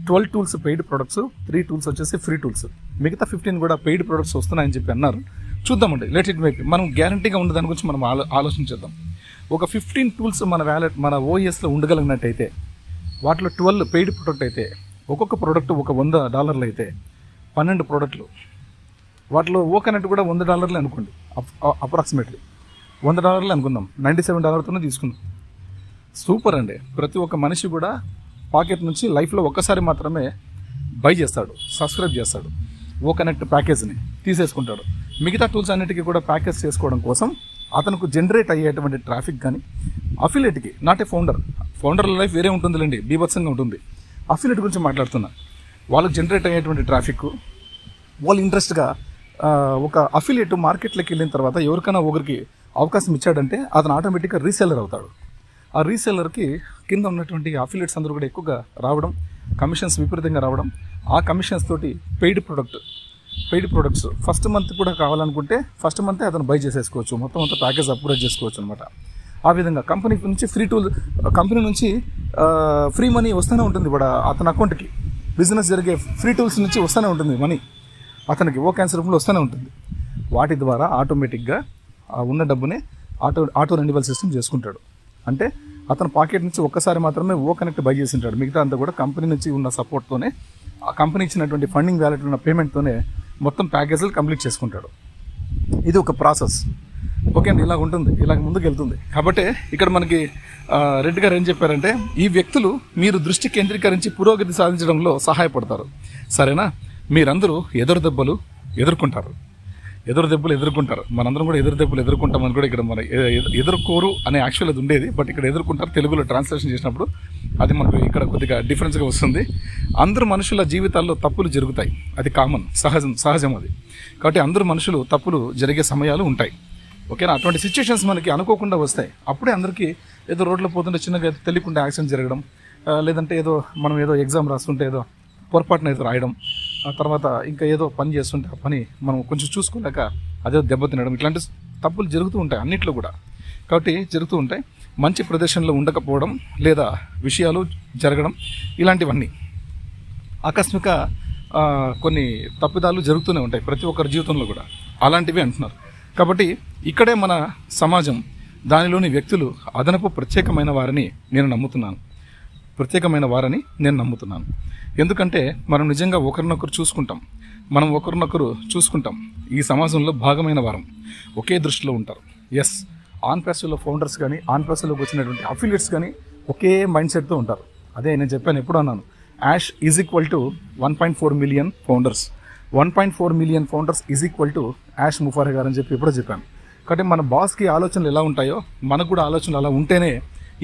12 tools పెయిడ్ ప్రొడక్ట్స్, 3 tools వచ్చేసి ఫ్రీ టూల్స్, మిగతా 15 కూడా పెయిడ్ ప్రొడక్ట్స్ వస్తున్నాయని చెప్పి అన్నారు. చూద్దామండి, లెట్ ఇట్ మేక్. మనం గ్యారంటీగా ఉన్న దాని గురించి మనం ఆలోచించేద్దాం. ఒక 15 tools మన ఓఎస్లో ఉండగలిగినట్టయితే, వాటిలో 12 పెయిడ్ ప్రొడక్ట్ అయితే, ఒక్కొక్క ప్రోడక్ట్ ఒక $100 అయితే 12 ప్రోడక్ట్లు, వాటిలో ఓకనెట్ కూడా $100 అనుకోండి, అప్రాక్సిమేట్లీ $100 అనుకుందాం, $97తోనే తీసుకుందాం. సూపర్ అండి. ప్రతి ఒక్క మనిషి కూడా పాకెట్ నుంచి లైఫ్లో ఒక్కసారి మాత్రమే బై చేస్తాడు, సబ్స్క్రైబ్ చేస్తాడు, ఓకనెట్ ప్యాకేజ్ని తీసేసుకుంటాడు. మిగతా టూల్స్ అన్నిటికీ కూడా ప్యాకేజ్ చేసుకోవడం కోసం అతనికి జనరేట్ అయ్యేటువంటి ట్రాఫిక్ కానీ అఫిలియేట్కి, నాట్ ఏ ఫౌండర్ లైఫ్ వేరే ఉంటుందిలేండి, బీభత్సంగా ఉంటుంది. అఫిలియేట్ గురించి మాట్లాడుతున్నా. వాళ్ళకి జనరేట్ అయ్యేటువంటి ట్రాఫిక్, వాళ్ళు ఇంట్రెస్ట్గా ఒక అఫిలియేట్ మార్కెట్లోకి వెళ్ళిన తర్వాత ఎవరికైనా ఒకరికి అవకాశం ఇచ్చాడంటే అతను ఆటోమేటిక్గా రీసెల్లర్ అవుతాడు. ఆ రీసెల్లర్కి కింద ఉన్నటువంటి అఫిలియేట్స్ అందరూ కూడా ఎక్కువగా రావడం, కమిషన్స్ విపరీతంగా రావడం, ఆ కమిషన్స్ తోటి పెయిడ్ ప్రొడక్ట్స్ ఫస్ట్ మంత్ కూడా కావాలనుకుంటే ఫస్ట్ మంతే అతను బై చేసేసుకోవచ్చు, మొత్తం అంతా ప్యాకేజ్ అప్గ్రేడ్ చేసుకోవచ్చు అనమాట. ఆ విధంగా కంపెనీ నుంచి ఫ్రీ మనీ వస్తూనే ఉంటుంది. కూడా అతని అకౌంట్కి బిజినెస్ జరిగే ఫ్రీ టూల్స్ నుంచి వస్తూనే ఉంటుంది మనీ, అతనికి ఓ క్యాన్సర్ రూపంలో వస్తూనే ఉంటుంది. వాటి ద్వారా ఆటోమేటిక్గా ఉన్న డబ్బునే ఆటో రెన్యువల్ సిస్టమ్ చేసుకుంటాడు. అంటే అతను పాకెట్ నుంచి ఒక్కసారి మాత్రమే ఓ కనెక్ట్ బై చేసి ఉంటాడు, మిగతా అంతా కూడా కంపెనీ నుంచి ఉన్న సపోర్ట్తోనే, ఆ కంపెనీ ఇచ్చినటువంటి ఫండింగ్ వ్యాలెట్ ఉన్న పేమెంట్తోనే మొత్తం ప్యాకేజీలు కంప్లీట్ చేసుకుంటాడు. ఇది ఒక ప్రాసెస్. ఓకే అండి, ఇలా ఉంటుంది, ఇలా ముందుకు వెళ్తుంది. కాబట్టి ఇక్కడ మనకి రెడ్డి గారు ఏం చెప్పారంటే, ఈ వ్యక్తులు మీరు దృష్టి కేంద్రీకరించి పురోగతి సాధించడంలో సహాయపడతారు. సరేనా? మీరందరూ ఎదురు దెబ్బలు ఎదుర్కొంటారు. మనందరం కూడా ఎదురు దెబ్బలు ఎదుర్కొంటామని కూడా ఇక్కడ మన ఎదుర్కోరు అనే యాక్చువల్ అది ఉండేది, బట్ ఇక్కడ ఎదుర్కొంటారు తెలుగులో ట్రాన్స్లేషన్ చేసినప్పుడు అది మనకు ఇక్కడ కొద్దిగా డిఫరెన్స్గా వస్తుంది. అందరూ మనుషుల జీవితాల్లో తప్పులు జరుగుతాయి, అది కామన్, సహజం అది. కాబట్టి అందరూ మనుషులు తప్పులు జరిగే సమయాలు ఉంటాయి. ఓకేనా? అటువంటి సిచ్యువేషన్స్ మనకి అనుకోకుండా వస్తాయి. అప్పుడే అందరికీ ఏదో రోడ్లో పోతుంటే చిన్నగా తెలియకుండా యాక్సిడెంట్ జరగడం, లేదంటే మనం ఏదో ఎగ్జామ్ రాస్తుంటే ఏదో పొరపాటున ఏదో రాయడం, ఆ తర్వాత ఇంకా ఏదో పని చేస్తుంటే ఆ పని మనం కొంచెం చూసుకోలేక అదే దెబ్బతినడం, ఇట్లాంటి తప్పులు జరుగుతూ ఉంటాయి అన్నిట్లో కూడా. కాబట్టి జరుగుతూ ఉంటాయి. మంచి ప్రదేశంలో ఉండకపోవడం లేదా విషయాలు జరగడం, ఇలాంటివన్నీ ఆకస్మిక కొన్ని తప్పిదాలు జరుగుతూనే ఉంటాయి ప్రతి ఒక్కరి జీవితంలో కూడా. అలాంటివి అంటున్నారు. కాబట్టి ఇక్కడే మన సమాజం, దానిలోని వ్యక్తులు అదనపు ప్రత్యేకమైన వారని నేను నమ్ముతున్నాను. ఎందుకంటే మనం నిజంగా ఒకరినొకరు చూసుకుంటాం. ఈ సమాజంలో భాగమైన వారం, ఒకే దృష్టిలో ఉంటారు. ఎస్, ఆన్ ప్యాసివ్లో ఫౌండర్స్ కానీ, ఆన్ ప్యాసివ్లోకి వచ్చినటువంటి అఫిలియేట్స్ కానీ ఒకే మైండ్ సెట్తో ఉంటారు. అదే నేను చెప్పాను, ఎప్పుడు అన్నాను, Ash is equal to 1.4 million founders. 1.4 million founders is equal to Ash Mufareh గారు అని చెప్పి ఎప్పుడో చెప్పాను. కాబట్టి మన బాస్కి ఆలోచనలు ఎలా ఉంటాయో మనకు కూడా ఆలోచనలు అలా ఉంటేనే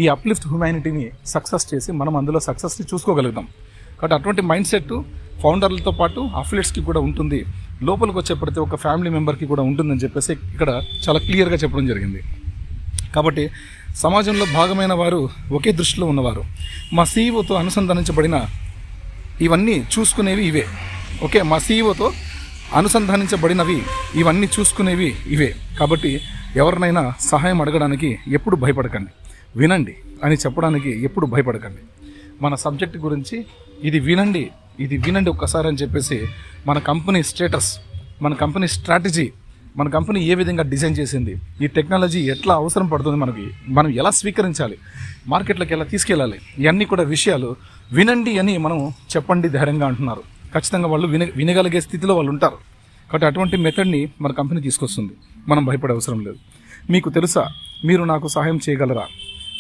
ఈ అప్లిఫ్ట్ హ్యుమానిటీని సక్సెస్ చేసి మనం అందులో సక్సెస్ని చూసుకోగలుగుతాం. కాబట్టి అటువంటి మైండ్ సెట్ ఫౌండర్లతో పాటు అఫిలియేట్స్కి కూడా ఉంటుంది, లోపలికి వచ్చే ప్రతి ఒక్క ఫ్యామిలీ మెంబర్కి కూడా ఉంటుందని చెప్పేసి ఇక్కడ చాలా క్లియర్గా చెప్పడం జరిగింది. కాబట్టి సమాజంలో భాగమైన వారు, ఒకే దృష్టిలో ఉన్నవారు, మా సీఈఓతో అనుసంధానించబడిన ఇవన్నీ చూసుకునేవి ఇవే. ఓకే, మా సీఈఓతో అనుసంధానించబడినవి ఇవన్నీ చూసుకునేవి ఇవే. కాబట్టి ఎవరినైనా సహాయం అడగడానికి ఎప్పుడు భయపడకండి, వినండి అని చెప్పడానికి ఎప్పుడు భయపడకండి. మన సబ్జెక్ట్ గురించి ఇది వినండి ఒక్కసారి అని చెప్పేసి మన కంపెనీ స్టేటస్, మన కంపెనీ స్ట్రాటజీ, మన కంపెనీ ఏ విధంగా డిజైన్ చేసింది, ఈ టెక్నాలజీ ఎట్లా అవసరం పడుతుంది మనకి, మనం ఎలా స్వీకరించాలి, మార్కెట్లోకి ఎలా తీసుకెళ్ళాలి, ఇవన్నీ కూడా విషయాలు వినండి అని మనం చెప్పండి ధైర్యంగా అంటున్నారు. ఖచ్చితంగా వాళ్ళు వినగలిగే స్థితిలో వాళ్ళు ఉంటారు. కాబట్టి అటువంటి మెథడ్ని మన కంపెనీ తీసుకొస్తుంది. మనం భయపడే అవసరం లేదు. మీకు తెలుసా, మీరు నాకు సహాయం చేయగలరా,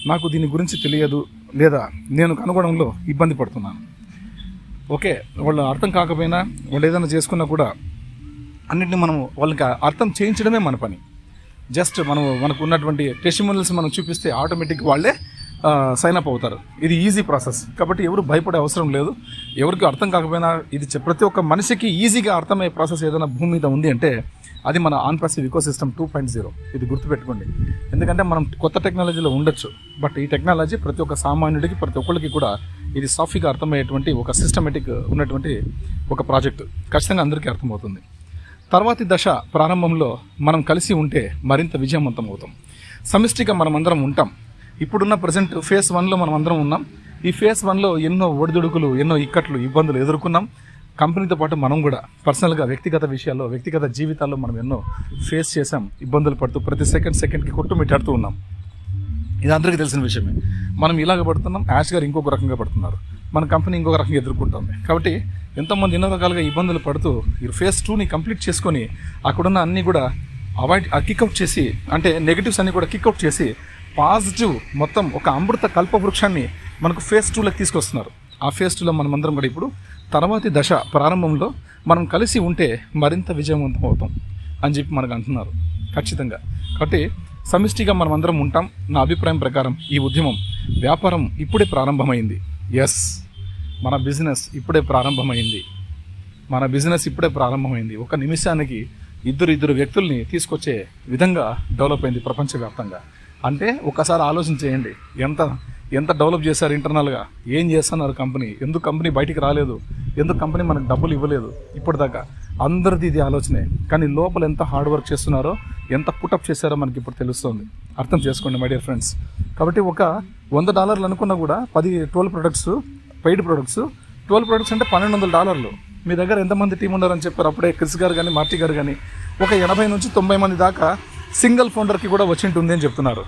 నాకు దీని గురించి తెలియదు లేదా నేను కనుగొనడంలో ఇబ్బంది పడుతున్నాను. ఓకే, వాళ్ళు అర్థం కాకపోయినా వాళ్ళు ఏదైనా చేసుకున్నా కూడా అన్నింటినీ మనం వాళ్ళకి అర్థం చేయించడమే మన పని. జస్ట్ మనకు ఉన్నటువంటి టెస్టిమోనియల్స్ మనం చూపిస్తే ఆటోమేటిక్ వాళ్ళే సైన్ అప్ అవుతారు. ఇది ఈజీ ప్రాసెస్. కాబట్టి ఎవరు భయపడే అవసరం లేదు. ఎవరికి అర్థం కాకపోయినా ఇది ప్రతి ఒక్క మనిషికి ఈజీగా అర్థమయ్యే ప్రాసెస్ ఏదైనా భూమి మీద ఉంది అంటే అది మన ఆన్ ప్యాసివ్ ఇకోసిస్టమ్ 2.0. ఇది గుర్తుపెట్టుకోండి. ఎందుకంటే మనం కొత్త టెక్నాలజీలో ఉండొచ్చు, బట్ ఈ టెక్నాలజీ ప్రతి ఒక్క సామాన్యుడికి, ప్రతి ఒక్కరికి కూడా ఇది సాఫీగా అర్థమయ్యేటువంటి ఒక సిస్టమేటిక్ ఉన్నటువంటి ఒక ప్రాజెక్టు. ఖచ్చితంగా అందరికీ అర్థమవుతుంది. తర్వాతి దశ ప్రారంభంలో మనం కలిసి ఉంటే మరింత విజయవంతం అవుతాం. సమిష్టిగా మనమందరం ఉంటాం. ఇప్పుడున్న ప్రజెంట్ ఫేజ్ 1లో మనం అందరం ఉన్నాం. ఈ ఫేజ్ 1లో ఎన్నో ఒడిదుడుకులు, ఎన్నో ఇక్కట్లు, ఇబ్బందులు ఎదుర్కొన్నాం. కంపెనీతో పాటు మనం కూడా పర్సనల్గా వ్యక్తిగత విషయాల్లో, వ్యక్తిగత జీవితాల్లో మనం ఎన్నో ఫేస్ చేసాం. ఇబ్బందులు పడుతూ ప్రతి సెకండ్కి కొట్టుమిట్టాడుతూ ఉన్నాం. ఇది అందరికీ తెలిసిన విషయమే. మనం ఇలాగ పడుతున్నాం, యాష్ గారు ఇంకొక రకంగా పడుతున్నారు, మన కంపెనీ ఇంకొక రకంగా ఎదుర్కొంటుంది. కాబట్టి ఎంతోమంది ఎన్నో రకాలుగా ఇబ్బందులు పడుతూ ఈ ఫేజ్ 2ని కంప్లీట్ చేసుకొని అక్కడున్న అన్నీ కూడా కిక్అవుట్ చేసి, అంటే నెగిటివ్స్ అన్నీ కూడా కిక్అవుట్ చేసి పాజిటివ్ మొత్తం ఒక అమృత కల్ప వృక్షాన్ని మనకు ఫేజ్ 2లోకి తీసుకొస్తున్నారు. ఆ ఫేజ్ 2లో మనమందరం కూడా ఇప్పుడు తర్వాతి దశ ప్రారంభంలో మనం కలిసి ఉంటే మరింత విజయవంతం అవుతాం అని చెప్పి మనకు అంటున్నారు. ఖచ్చితంగా. కాబట్టి సమిష్టిగా మనం అందరం ఉంటాం. నా అభిప్రాయం ప్రకారం ఈ ఉద్యమం వ్యాపారం ఇప్పుడే ప్రారంభమైంది. ఎస్, మన బిజినెస్ ఇప్పుడే ప్రారంభమైంది. ఒక నిమిషానికి ఇద్దరు వ్యక్తుల్ని తీసుకొచ్చే విధంగా డెవలప్ అయింది ప్రపంచవ్యాప్తంగా. అంటే ఒకసారి ఆలోచన చేయండి, ఎంత డెవలప్ చేశారు ఇంటర్నల్గా, ఏం చేస్తున్నారు కంపెనీ, ఎందుకు కంపెనీ బయటికి రాలేదు, ఎందుకు కంపెనీ మనకు డబ్బులు ఇవ్వలేదు ఇప్పటిదాకా. అందరిది ఇది ఆలోచనే. కానీ లోపల ఎంత హార్డ్ వర్క్ చేస్తున్నారో, ఎంత పుటప్ చేశారో మనకి ఇప్పుడు తెలుస్తుంది. అర్థం చేసుకోండి మై డియర్ ఫ్రెండ్స్. కాబట్టి ఒక $100 అనుకున్నా కూడా 12 ప్రొడక్ట్స్, పెయిడ్ ప్రొడక్ట్స్, 12 ప్రొడక్ట్స్ అంటే $1,200. మీ దగ్గర ఎంతమంది టీం ఉన్నారని చెప్పారు అప్పుడే క్రిస్ గారు కానీ మార్టీ గారు కానీ. ఒక 80 నుంచి 90 మంది దాకా సింగిల్ ఫౌండర్కి కూడా వచ్చింటుంది అని చెప్తున్నారు.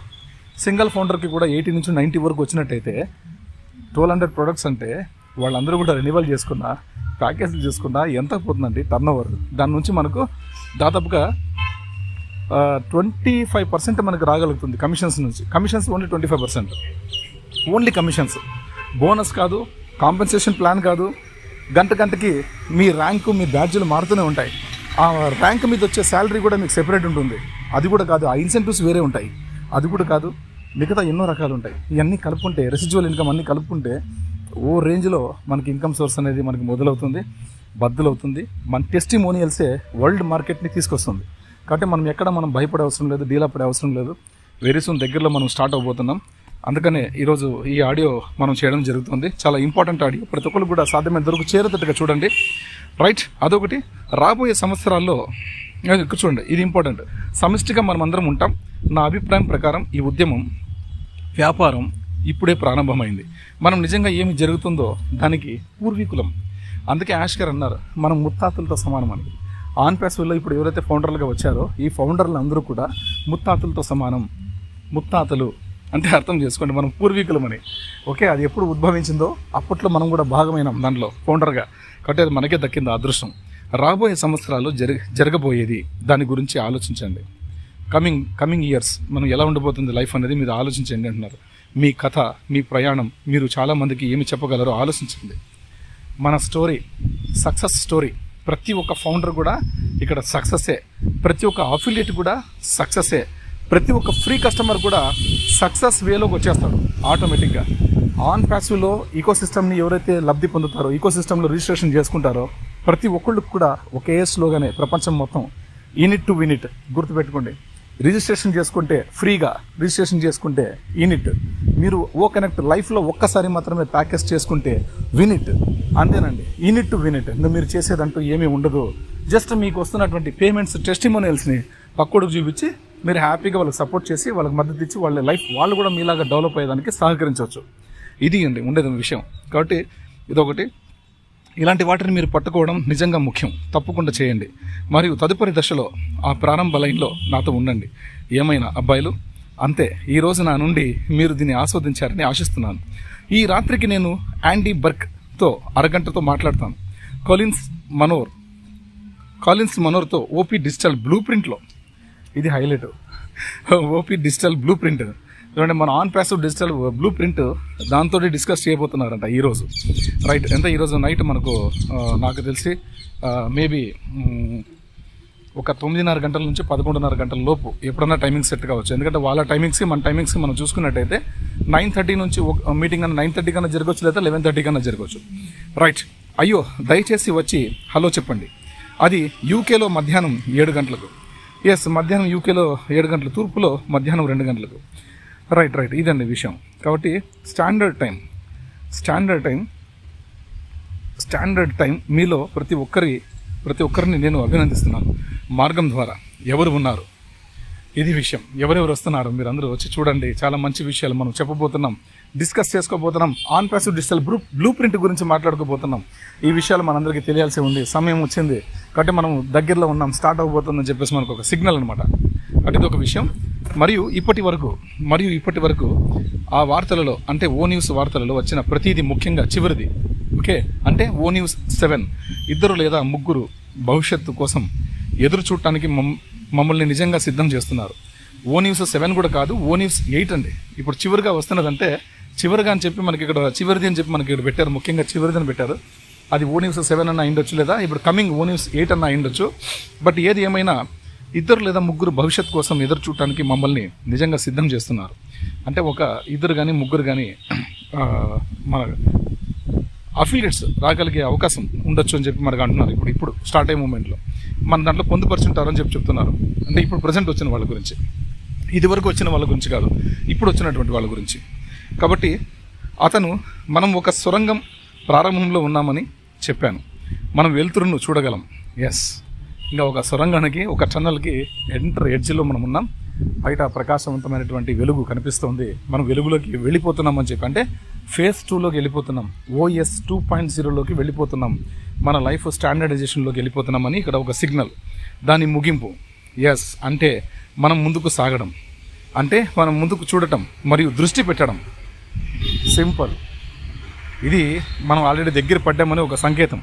సింగిల్ ఫౌండర్కి కూడా 80 నుంచి 90 వరకు వచ్చినట్టయితే 1200 ప్రొడక్ట్స్ అంటే వాళ్ళందరూ కూడా రెన్యువల్ చేసుకున్నా, ప్యాకేజ్ చేసుకున్నా ఎంత పోతుందండి టర్నోవర్. దాని నుంచి మనకు దాదాపుగా 25% మనకు రాగలుగుతుంది కమిషన్స్ నుంచి. Commissions only 25%, only commissions. Bonus కాదు, కాంపెన్సేషన్ ప్లాన్ కాదు. గంటకి మీ ర్యాంకు, మీ బ్యాడ్జీలు మారుతూనే ఉంటాయి. ఆ ర్యాంక్ మీద వచ్చే శాలరీ కూడా మీకు సెపరేట్ ఉంటుంది. అది కూడా కాదు, ఆ ఇన్సెంటివ్స్ వేరే ఉంటాయి. అది కూడా కాదు, మిగతా ఎన్నో రకాలు ఉంటాయి. ఇవన్నీ కలుపుకుంటే, రెసిడ్యువల్ ఇన్కమ్ అన్నీ కలుపుకుంటే ఓ రేంజ్లో మనకి ఇన్కమ్ సోర్స్ అనేది మనకి మొదలవుతుంది, బద్దలవుతుంది. మన టెస్టిమోనియల్సే వరల్డ్ మార్కెట్ని తీసుకొస్తుంది. కాబట్టి మనం భయపడే అవసరం లేదు, డీలా పడే అవసరం లేదు. వెరీ సూన్ దగ్గరలో మనం స్టార్ట్ అవబోతున్నాం. అందుకనే ఈరోజు ఈ ఆడియో మనం చేయడం జరుగుతుంది. చాలా ఇంపార్టెంట్ ఆడియో, ప్రతి ఒక్కరు కూడా సాధ్యమైన వరకు చేరేటట్టుగా చూడండి. రైట్, అదొకటి. రాబోయే సంవత్సరాల్లో ఇక్కడ చూడండి, ఇది ఇంపార్టెంట్. సమిష్టిగా మనం అందరం ఉంటాం. నా అభిప్రాయం ప్రకారం ఈ ఉద్యమం, వ్యాపారం ఇప్పుడే ప్రారంభమైంది. మనం నిజంగా ఏమి జరుగుతుందో దానికి పూర్వీకులం. అందుకే యాష్ గారు అన్నారు మనం ముత్తాతలతో సమానం అని. ఆన్ ప్యాసివ్లో ఇప్పుడు ఎవరైతే ఫౌండర్లుగా వచ్చారో ఈ ఫౌండర్లు అందరూ కూడా ముత్తాతలతో సమానం. ముత్తాతలు అంటే అర్థం చేసుకోండి, మనం పూర్వీకులమని. ఓకే, అది ఎప్పుడు ఉద్భవించిందో అప్పట్లో మనం కూడా భాగమైనాం దాంట్లో ఫౌండర్గా. కాబట్టి అది మనకే దక్కింది అదృష్టం. రాబోయే సంవత్సరాలు జరగబోయేది దాని గురించి ఆలోచించండి. కమింగ్ ఇయర్స్ మనం ఎలా ఉండబోతుంది లైఫ్ అనేది మీరు ఆలోచించండి అంటున్నారు. మీ కథ, మీ ప్రయాణం, మీరు చాలామందికి ఏమి చెప్పగలరో ఆలోచించండి. మన స్టోరీ సక్సెస్ స్టోరీ. ప్రతి ఒక్క ఫౌండర్ కూడా ఇక్కడ సక్సెస్సే, ప్రతి ఒక్క అఫిలియేట్ కూడా సక్సెస్సే, ప్రతి ఒక్క ఫ్రీ కస్టమర్ కూడా సక్సెస్ వేలోకి వచ్చేస్తాడు ఆటోమేటిక్గా. ఆన్ ప్యాసివ్లో ఈకోసిస్టమ్ని ఎవరైతే లబ్ధి పొందుతారో, ఈకోసిస్టంలో రిజిస్ట్రేషన్ చేసుకుంటారో ప్రతి ఒక్కళ్ళకి కూడా ఒకే స్లోగానే ప్రపంచం మొత్తం, యూనిట్ టు వినిట్. గుర్తుపెట్టుకోండి, రిజిస్ట్రేషన్ చేసుకుంటే ఫ్రీగా, రిజిస్ట్రేషన్ చేసుకుంటే యూనిట్. మీరు ఓ కనెక్ట్ లైఫ్లో ఒక్కసారి మాత్రమే ప్యాకేజ్ చేసుకుంటే వినిట్. అంతేనండి, యూనిట్ టు వినిట్. ఇంకా మీరు చేసేదంటూ ఏమీ ఉండదు. జస్ట్ మీకు వస్తున్నటువంటి పేమెంట్స్, టెస్టిమోనియల్స్ని పక్కడికి చూపించి మీరు హ్యాపీగా వాళ్ళకి సపోర్ట్ చేసి వాళ్ళకి మద్దతు ఇచ్చి వాళ్ళ లైఫ్ వాళ్ళు కూడా మీలాగా డెవలప్ అయ్యేదానికి సహకరించవచ్చు. ఇది అండి ఉండేది విషయం. కాబట్టి ఇదొకటి. ఇలాంటి వాటిని మీరు పట్టుకోవడం నిజంగా ముఖ్యం. తప్పకుండా చేయండి. మరియు తదుపరి దశలో ఆ ప్రారంభ లైన్లో నాతో ఉండండి. ఏమైనా అబ్బాయిలు అంతే. ఈరోజు నా నుండి మీరు దీన్ని ఆస్వాదించారని ఆశిస్తున్నాను. ఈ రాత్రికి నేను యాండీ బర్క్తో అరగంటతో మాట్లాడతాను. కాలిన్స్ మనోర్తో ఓపీ డిజిటల్ బ్లూ ప్రింట్లో. ఇది highlight. OP digital blueprint చూడండి, మన on passive digital blueprint దాంతో డిస్కస్ చేయబోతున్నారంట ఈరోజు. రైట్, ఎంత ఈరోజు నైట్ మనకు నాకు తెలిసి మేబీ ఒక 9:30 గంటల నుంచి 11:30 గంటల లోపు ఎప్పుడన్నా టైమింగ్ సెట్ కావచ్చు. ఎందుకంటే వాళ్ళ టైమింగ్స్కి మన టైమింగ్స్కి మనం చూసుకున్నట్టయితే 9:30 నుంచి మీటింగ్ అన్న 9:30 కన్నా జరగవచ్చు, లేదా 11:30 కన్నా జరగవచ్చు. రైట్, అయ్యో దయచేసి వచ్చి హలో చెప్పండి. అది యూకేలో మధ్యాహ్నం 7 గంటలకు. ఎస్, మధ్యాహ్నం యూకేలో 7 గంటలు, తూర్పులో మధ్యాహ్నం 2 గంటలకు. రైట్, ఇదండి విషయం. కాబట్టి స్టాండర్డ్ టైం మీలో ప్రతి ఒక్కరిని నేను అభినందిస్తున్నాను. మార్గం ద్వారా ఎవరు ఉన్నారు, ఇది విషయం. ఎవరెవరు వస్తున్నారు మీరు అందరూ వచ్చి చూడండి. చాలా మంచి విషయాలు మనం చెప్పబోతున్నాం, డిస్కస్ చేసుకోబోతున్నాం. On passive digital blueprint గురించి మాట్లాడుకోబోతున్నాం. ఈ విషయాలు మనందరికీ తెలియాల్సి ఉంది. సమయం వచ్చింది కాబట్టి మనం దగ్గరలో ఉన్నాం, స్టార్ట్ అవబోతుందని చెప్పేసి మనకు ఒక సిగ్నల్ అనమాట. అంటే ఇది ఒక విషయం. మరియు ఇప్పటి వరకు ఆ వార్తలలో, అంటే ఓ న్యూస్ వార్తలలో వచ్చిన ప్రతిదీ, ముఖ్యంగా చివరిది, ఓకే, అంటే ఓ న్యూస్ 7 2 లేదా 3 భవిష్యత్తు కోసం ఎదురు చూడటానికి మమ్మల్ని నిజంగా సిద్ధం చేస్తున్నారు. ఓ న్యూస్ 7 కూడా కాదు, ఓ న్యూస్ 8 అండి. ఇప్పుడు చివరిగా వస్తున్నదంటే, చివరిగా అని చెప్పి మనకి ఇక్కడ చివరిది అని చెప్పి మనకి ఇక్కడ పెట్టారు, ముఖ్యంగా చివరిది అని పెట్టారు. అది ఓ న్యూస్ 7 అన్న అయిండొచ్చు, లేదా ఇప్పుడు కమింగ్ ఓ న్యూస్ 8 అన్న అయిండొచ్చు. బట్ ఏది ఏమైనా ఇద్దరు లేదా ముగ్గురు భవిష్యత్ కోసం ఎదురు చూడటానికి మమ్మల్ని నిజంగా సిద్ధం చేస్తున్నారు. అంటే ఒక ఇద్దరు కానీ ముగ్గురు కానీ మన అఫిలియేట్స్ రాగలిగే అవకాశం ఉండొచ్చు అని చెప్పి మనకు అంటున్నారు. ఇప్పుడు స్టార్ట్ అయ్యే మూమెంట్లో మన దాంట్లో పొందుపరుచుంటారు అని చెప్తున్నారు. అంటే ఇప్పుడు ప్రజెంట్ వచ్చిన వాళ్ళ గురించి, ఇదివరకు వచ్చిన వాళ్ళ గురించి కాదు, ఇప్పుడు వచ్చినటువంటి వాళ్ళ గురించి. కాబట్టి మనం ఒక సొరంగం ప్రారంభంలో ఉన్నామని చెప్పాను. మనం వెలుతురును చూడగలం. ఎస్, ఇంకా ఒక సొరంగానికి, ఒక టన్నల్కి ఎడ్జ్లో మనం ఉన్నాం. బయట ప్రకాశవంతమైనటువంటి వెలుగు కనిపిస్తుంది. మనం వెలుగులోకి వెళ్ళిపోతున్నామని చెప్పి, అంటే ఫేజ్ 2లోకి వెళ్ళిపోతున్నాం. OS 2.0లోకి వెళ్ళిపోతున్నాం. మన లైఫ్ స్టాండర్డైజేషన్లోకి వెళ్ళిపోతున్నామని ఇక్కడ ఒక సిగ్నల్, దాని ముగింపు. ఎస్ అంటే మనం ముందుకు సాగడం, అంటే మనం ముందుకు చూడటం మరియు దృష్టి పెట్టడం. సింపుల్. ఇది మనం ఆల్రెడీ దగ్గర పడ్డామని ఒక సంకేతం.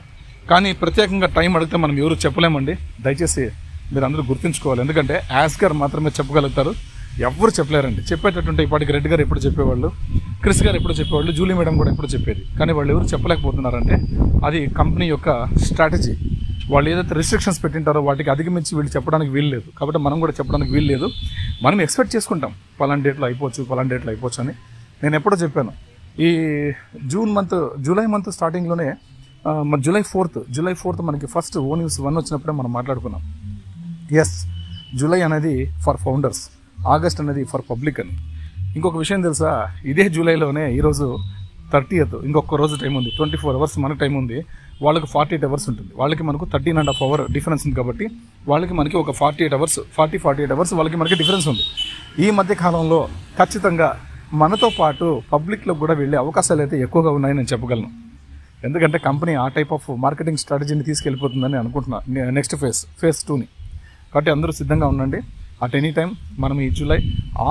కానీ ప్రత్యేకంగా టైం అడిగితే మనం ఎవరు చెప్పలేమండి. దయచేసి మీరు అందరూ గుర్తుంచుకోవాలి. ఎందుకంటే యాస్ గారు మాత్రమే చెప్పగలుగుతారు, ఎవరు చెప్పలేరండి. చెప్పేటటువంటి ఇప్పటికి రెడ్డి గారు ఎప్పుడు చెప్పేవాళ్ళు, క్రిస్ గారు ఎప్పుడు చెప్పేవాళ్ళు, జూలీ మేడం కూడా ఎప్పుడు చెప్పేది. కానీ వాళ్ళు ఎవరు చెప్పలేకపోతున్నారంటే అది కంపెనీ యొక్క స్ట్రాటజీ. వాళ్ళు ఏదైతే రిస్ట్రిక్షన్స్ పెట్టింటారో వాటికి అధిగమించి వీళ్ళు చెప్పడానికి వీలు లేదు. కాబట్టి మనం కూడా చెప్పడానికి వీలు లేదు. మనం ఎక్స్పెక్ట్ చేసుకుంటాం పలానా డేట్లో అయిపోవచ్చు అని. నేను ఎప్పుడో చెప్పాను, ఈ జూలై మంత్ స్టార్టింగ్లోనే జూలై 4th మనకి ఫస్ట్ ONews 1 వచ్చినప్పుడే మనం మాట్లాడుకున్నాం. ఎస్, జూలై అనేది ఫర్ ఫౌండర్స్, ఆగస్ట్ అనేది ఫర్ పబ్లిక్ అని. ఇంకొక విషయం తెలుసా, ఇదే జూలైలోనే ఈరోజు 30th, ఇంకొక రోజు టైం ఉంది. 24 hours మనకు టైం ఉంది. వాళ్ళకి 48 hours ఉంటుంది. వాళ్ళకి మనకు 13.5 hour డిఫరెన్స్ ఉంది. కాబట్టి వాళ్ళకి మనకి ఒక 48 hours వాళ్ళకి మనకి డిఫరెన్స్ ఉంది. ఈ మధ్య కాలంలో ఖచ్చితంగా మనతో పాటు పబ్లిక్లో కూడా వెళ్ళే అవకాశాలు అయితే ఎక్కువగా ఉన్నాయని నేను చెప్పగలను. ఎందుకంటే కంపెనీ ఆ టైప్ ఆఫ్ మార్కెటింగ్ స్ట్రాటజీని తీసుకెళ్ళిపోతుందని అనుకుంటున్నా, నెక్స్ట్ ఫేజ్ 2ని. కాబట్టి అందరూ సిద్ధంగా ఉండండి. అట్ ఎనీ టైం మనం ఈ జూలై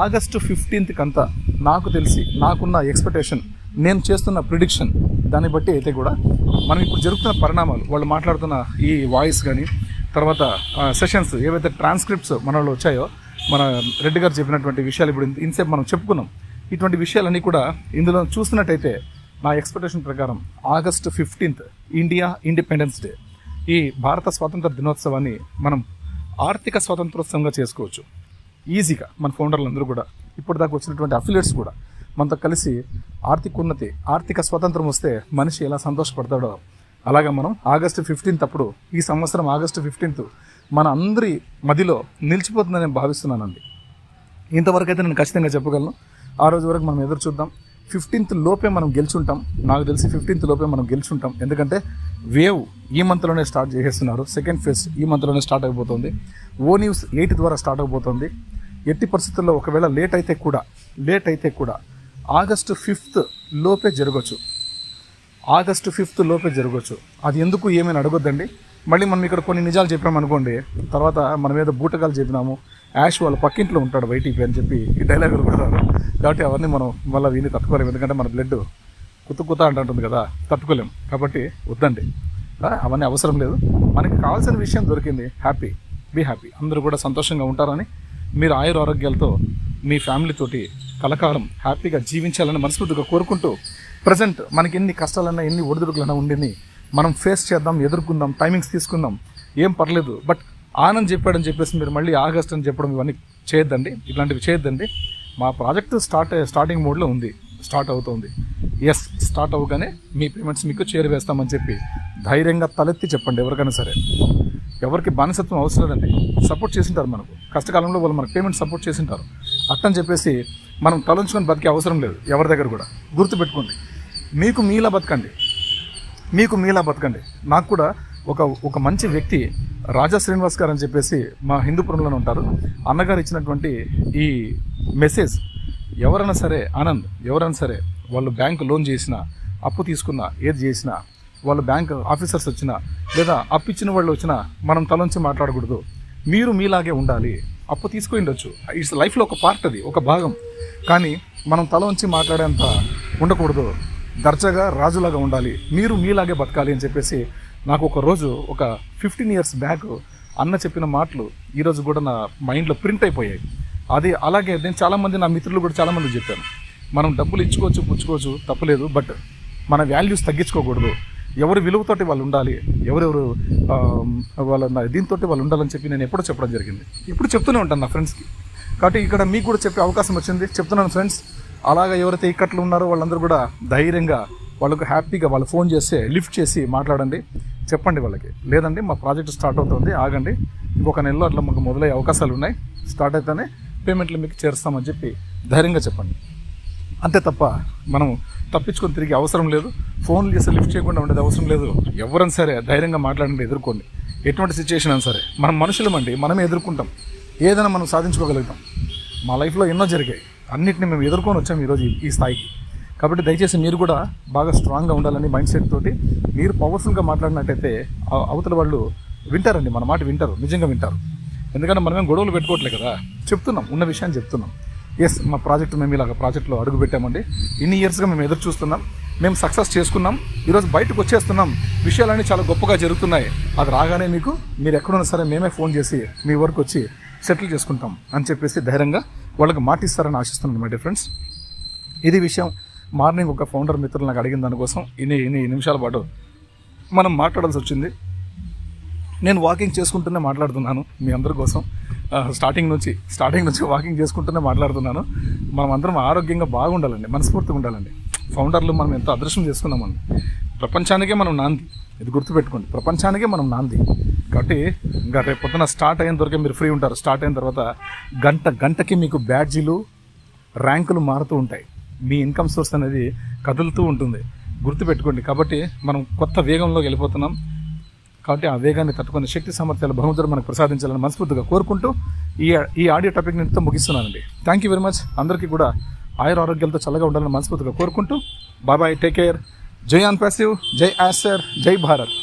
ఆగస్టు 15th కంతా, నాకు తెలిసి నాకున్న ఎక్స్పెక్టేషన్, నేను చేస్తున్న ప్రిడిక్షన్, దాన్ని బట్టి అయితే కూడా మనం ఇప్పుడు జరుగుతున్న పరిణామాలు, వాళ్ళు మాట్లాడుతున్న ఈ వాయిస్ కానీ, తర్వాత సెషన్స్ ఏవైతే ట్రాన్స్క్రిప్ట్స్ మనలో వచ్చాయో, మన రెడ్డి గారు చెప్పినటువంటి విషయాలు ఇప్పుడు ఇంతసేపు మనం చెప్పుకున్నాం. ఇటువంటి విషయాలన్నీ కూడా ఇందులో చూస్తున్నట్టయితే నా ఎక్స్పెక్టేషన్ ప్రకారం August 15th India independence day, ఈ భారత స్వాతంత్ర దినోత్సవాన్ని మనం ఆర్థిక స్వాతంత్రోత్సవంగా చేసుకోవచ్చు ఈజీగా. మన ఫౌండర్లందరూ కూడా, ఇప్పటిదాకా వచ్చినటువంటి అఫిలియేట్స్ కూడా మనతో కలిసి ఆర్థిక ఉన్నతి, ఆర్థిక స్వాతంత్రం వస్తే మనిషి ఎలా సంతోషపడతాడో అలాగా మనం ఆగస్టు 15th అప్పుడు, ఈ సంవత్సరం ఆగస్టు 15th మన అందరి మదిలో నిలిచిపోతుందని నేను భావిస్తున్నానండి. ఇంతవరకు అయితే నేను ఖచ్చితంగా చెప్పగలను. ఆ రోజు వరకు మనం ఎదురు చూద్దాం. 15th లోపే మనం గెలుచుంటాం. నాకు తెలిసి 15th లోపే మనం గెలుచుంటాం. ఎందుకంటే వేవ్ ఈ మంత్లోనే స్టార్ట్ చేసేస్తున్నారు. సెకండ్ ఫేజ్ ఈ మంత్లోనే స్టార్ట్ అయిపోతుంది. ONews 8 ద్వారా స్టార్ట్ అయిపోతుంది. ఎట్టి పరిస్థితుల్లో ఒకవేళ లేట్ అయితే కూడా ఆగస్టు 5th లోపే జరగవచ్చు. అది ఎందుకు ఏమైనా అడగొద్దండి. మళ్ళీ మనం ఇక్కడ కొన్ని నిజాలు చెప్పామనుకోండి, తర్వాత మనం ఏదో బూటకాలు చెప్పినాము, యాష్ వాళ్ళ పక్కింట్లో ఉంటాడు వైటీపీ అని చెప్పి ఈ డైలాగులు పెడతారు. కాబట్టి అవన్నీ మనం మళ్ళీ వీని తట్టుకోలేము. ఎందుకంటే మన బ్లడ్ కుత్త అంటుంటుంది కదా, తట్టుకోలేం. కాబట్టి వద్దండి, అవన్నీ అవసరం లేదు. మనకి కావాల్సిన విషయం దొరికింది. Be happy. అందరూ కూడా సంతోషంగా ఉంటారని, మీరు ఆరోగ్యాలతో మీ ఫ్యామిలీతోటి కలకాలం హ్యాపీగా జీవించాలని మనస్ఫూర్తిగా కోరుకుంటూ, ప్రజెంట్ మనకి ఎన్ని కష్టాలన్నా ఎన్ని ఒడిదుడుకులన్నా ఉండింది, మనం ఫేస్ చేద్దాం, ఎదుర్కొందాం, టైమింగ్స్ తీసుకుందాం, ఏం పర్లేదు. బట్ ఆనంద్ చెప్పాడని చెప్పేసి మీరు మళ్ళీ ఆగస్ట్ అని చెప్పడం ఇవన్నీ చేయొద్దండి, ఇట్లాంటివి చేయొద్దండి. మా ప్రాజెక్టు స్టార్టింగ్ మోడ్లో ఉంది, స్టార్ట్ అవుతుంది. ఎస్, స్టార్ట్ అవ్వగానే మీ పేమెంట్స్ మీకు చేరవేస్తామని చెప్పి ధైర్యంగా తలెత్తి చెప్పండి. ఎవరికైనా సరే, ఎవరికి బానిసత్వం అవసరం లేదండి. సపోర్ట్ చేసింటారు మనకు, కష్టకాలంలో వాళ్ళు మనకు పేమెంట్ సపోర్ట్ చేసింటారు. అట్టని చెప్పేసి మనం తలంచుకొని బతికే అవసరం లేదు ఎవరి దగ్గర కూడా. గుర్తుపెట్టుకోండి, మీకు మీలా బతకండి. నాకు కూడా ఒక మంచి వ్యక్తి రాజా శ్రీనివాస్ గారు అని చెప్పేసి మా హిందూపురంలోనే ఉంటారు. అన్నగారు ఇచ్చినటువంటి ఈ మెసేజ్, ఎవరైనా సరే ఆనంద్, ఎవరైనా సరే వాళ్ళు బ్యాంకు లోన్ చేసినా, అప్పు తీసుకున్నా, ఏది చేసినా, వాళ్ళు బ్యాంక్ ఆఫీసర్స్ వచ్చినా లేదా అప్పు ఇచ్చిన వాళ్ళు వచ్చినా మనం తలంచి మాట్లాడకూడదు. మీరు మీలాగే ఉండాలి. అప్పు తీసుకుండొచ్చు, ఇట్స్ లైఫ్లో ఒక పార్ట్, అది ఒక భాగం. కానీ మనం తల ఉంచి మాట్లాడేంత ఉండకూడదు. దర్జాగా రాజులాగా ఉండాలి. మీరు మీలాగే బతకాలి అని చెప్పేసి నాకు ఒక రోజు, ఒక 15 years బ్యాక్ అన్న చెప్పిన మాటలు ఈరోజు కూడా నా మైండ్లో ప్రింట్ అయిపోయాయి. అది అలాగే నేను చాలామంది, నా మిత్రులు కూడా చాలామంది చెప్పాను, మనం డబ్బులు ఇచ్చుకోవచ్చు, పుచ్చుకోవచ్చు, తప్పలేదు. బట్ మన వాల్యూస్ తగ్గించుకోకూడదు. ఎవరి విలువతోటి వాళ్ళు ఉండాలి, ఎవరెవరు వాళ్ళ దీంతో వాళ్ళు ఉండాలని చెప్పి నేను ఎప్పుడో చెప్పడం జరిగింది. ఇప్పుడు చెప్తూనే ఉంటాను నా ఫ్రెండ్స్కి. కాబట్టి ఇక్కడ మీకు కూడా చెప్పే అవకాశం వచ్చింది. చెప్తున్నాను ఫ్రెండ్స్, అలాగా ఎవరైతే ఇక్కట్లు ఉన్నారో వాళ్ళందరూ కూడా ధైర్యంగా వాళ్ళకు హ్యాపీగా వాళ్ళు ఫోన్ చేస్తే లిఫ్ట్ చేసి మాట్లాడండి, చెప్పండి వాళ్ళకి. లేదండి మా ప్రాజెక్ట్ స్టార్ట్ అవుతుంది, ఆగండి, ఇంకొక నెలలో అట్లా మాకు మొదలయ్యే అవకాశాలు ఉన్నాయి, స్టార్ట్ అయితేనే పేమెంట్లు మీకు చేరుస్తామని చెప్పి ధైర్యంగా చెప్పండి. అంతే తప్ప మనం తప్పించుకొని తిరిగి అవసరం లేదు. ఫోన్లు చేస్తే లిఫ్ట్ చేయకుండా ఉండేది అవసరం లేదు. ఎవరైనా సరే ధైర్యంగా మాట్లాడండి, ఎదుర్కోండి. ఎటువంటి సిచ్యువేషన్ అయినా సరే మనం మనుషులమండి, మనమే ఎదుర్కొంటాం, ఏదైనా మనం సాధించుకోగలుగుతాం. మా లైఫ్లో ఎన్నో జరిగాయి, అన్నిటిని మేము ఎదుర్కొని వచ్చాము ఈరోజు ఈ స్థాయికి. కాబట్టి దయచేసి మీరు కూడా బాగా స్ట్రాంగ్గా ఉండాలని మైండ్ సెట్ తోటి మీరు పవర్ఫుల్గా మాట్లాడినట్టయితే అవతల వాళ్ళు వింటారండి, మన మాట వింటారు, నిజంగా వింటారు. ఎందుకంటే మనమేం గొడవలు పెట్టుకోవట్లే కదా, చెప్తున్నాం, ఉన్న విషయాన్ని చెప్తున్నాం. ఎస్, మా ప్రాజెక్ట్ మేము ఇలాగ ప్రాజెక్ట్లో అడుగు పెట్టామండి, ఇన్ని ఇయర్స్గా మేము ఎదురు చూస్తున్నాం, మేము సక్సెస్ చేసుకున్నాం, ఈరోజు బయటకు వచ్చేస్తున్నాం, విషయాలన్నీ చాలా గొప్పగా జరుగుతున్నాయి. అది రాగానే మీరు ఎక్కడున్నా సరే మేమే ఫోన్ చేసి మీ వరకు వచ్చి సెటిల్ చేసుకుంటాం అని చెప్పేసి ధైర్యంగా వాళ్ళకి మాటిస్తారని ఆశిస్తున్నాను మై డియర్ ఫ్రెండ్స్. ఇది విషయం. మార్నింగ్ ఒక ఫౌండర్ మిత్రులు నాకు అడిగిన దానికోసం ఇన్ని నిమిషాల పాటు మనం మాట్లాడాల్సి వచ్చింది. నేను వాకింగ్ చేసుకుంటూనే మాట్లాడుతున్నాను మీ అందరి కోసం. స్టార్టింగ్ నుంచి వాకింగ్ చేసుకుంటూనే మాట్లాడుతున్నాను. మనం అందరం ఆరోగ్యంగా బాగుండాలండి, మనస్ఫూర్తిగా ఉండాలండి. ఫౌండర్లు మనం ఎంతో అదృష్టం చేసుకున్నామండి. ప్రపంచానికే మనం నాంది, ఇది గుర్తుపెట్టుకోండి, ప్రపంచానికే మనం నాంది. కాబట్టి ఇంకా రేపు పొద్దున స్టార్ట్ అయిన వరకే మీరు ఫ్రీ ఉంటారు. స్టార్ట్ అయిన తర్వాత గంటకి మీకు బ్యాడ్జీలు, ర్యాంకులు మారుతూ ఉంటాయి, మీ ఇన్కమ్ సోర్స్ అనేది కదులుతూ ఉంటుంది, గుర్తుపెట్టుకోండి. కాబట్టి మనం కొత్త వేగంలోకి వెళ్ళిపోతున్నాం. కాబట్టి ఆ వేగాన్ని తట్టుకునే శక్తి సామర్థ్యాలు భగవంతుడు మనకు ప్రసాదించాలని మనస్ఫూర్తిగా కోరుకుంటూ ఈ ఆడియో టాపిక్ నేను ముగిస్తున్నానండి. Thank you very much. అందరికీ కూడా ఆయుర ఆరోగ్యాలతో చల్లగా ఉండాలని మనస్ఫూర్తిగా కోరుకుంటూ బాబాయ్, టేక్ కేర్. జై ఆన్ ప్యాసివ్, జై యాసర్, జై భారత్.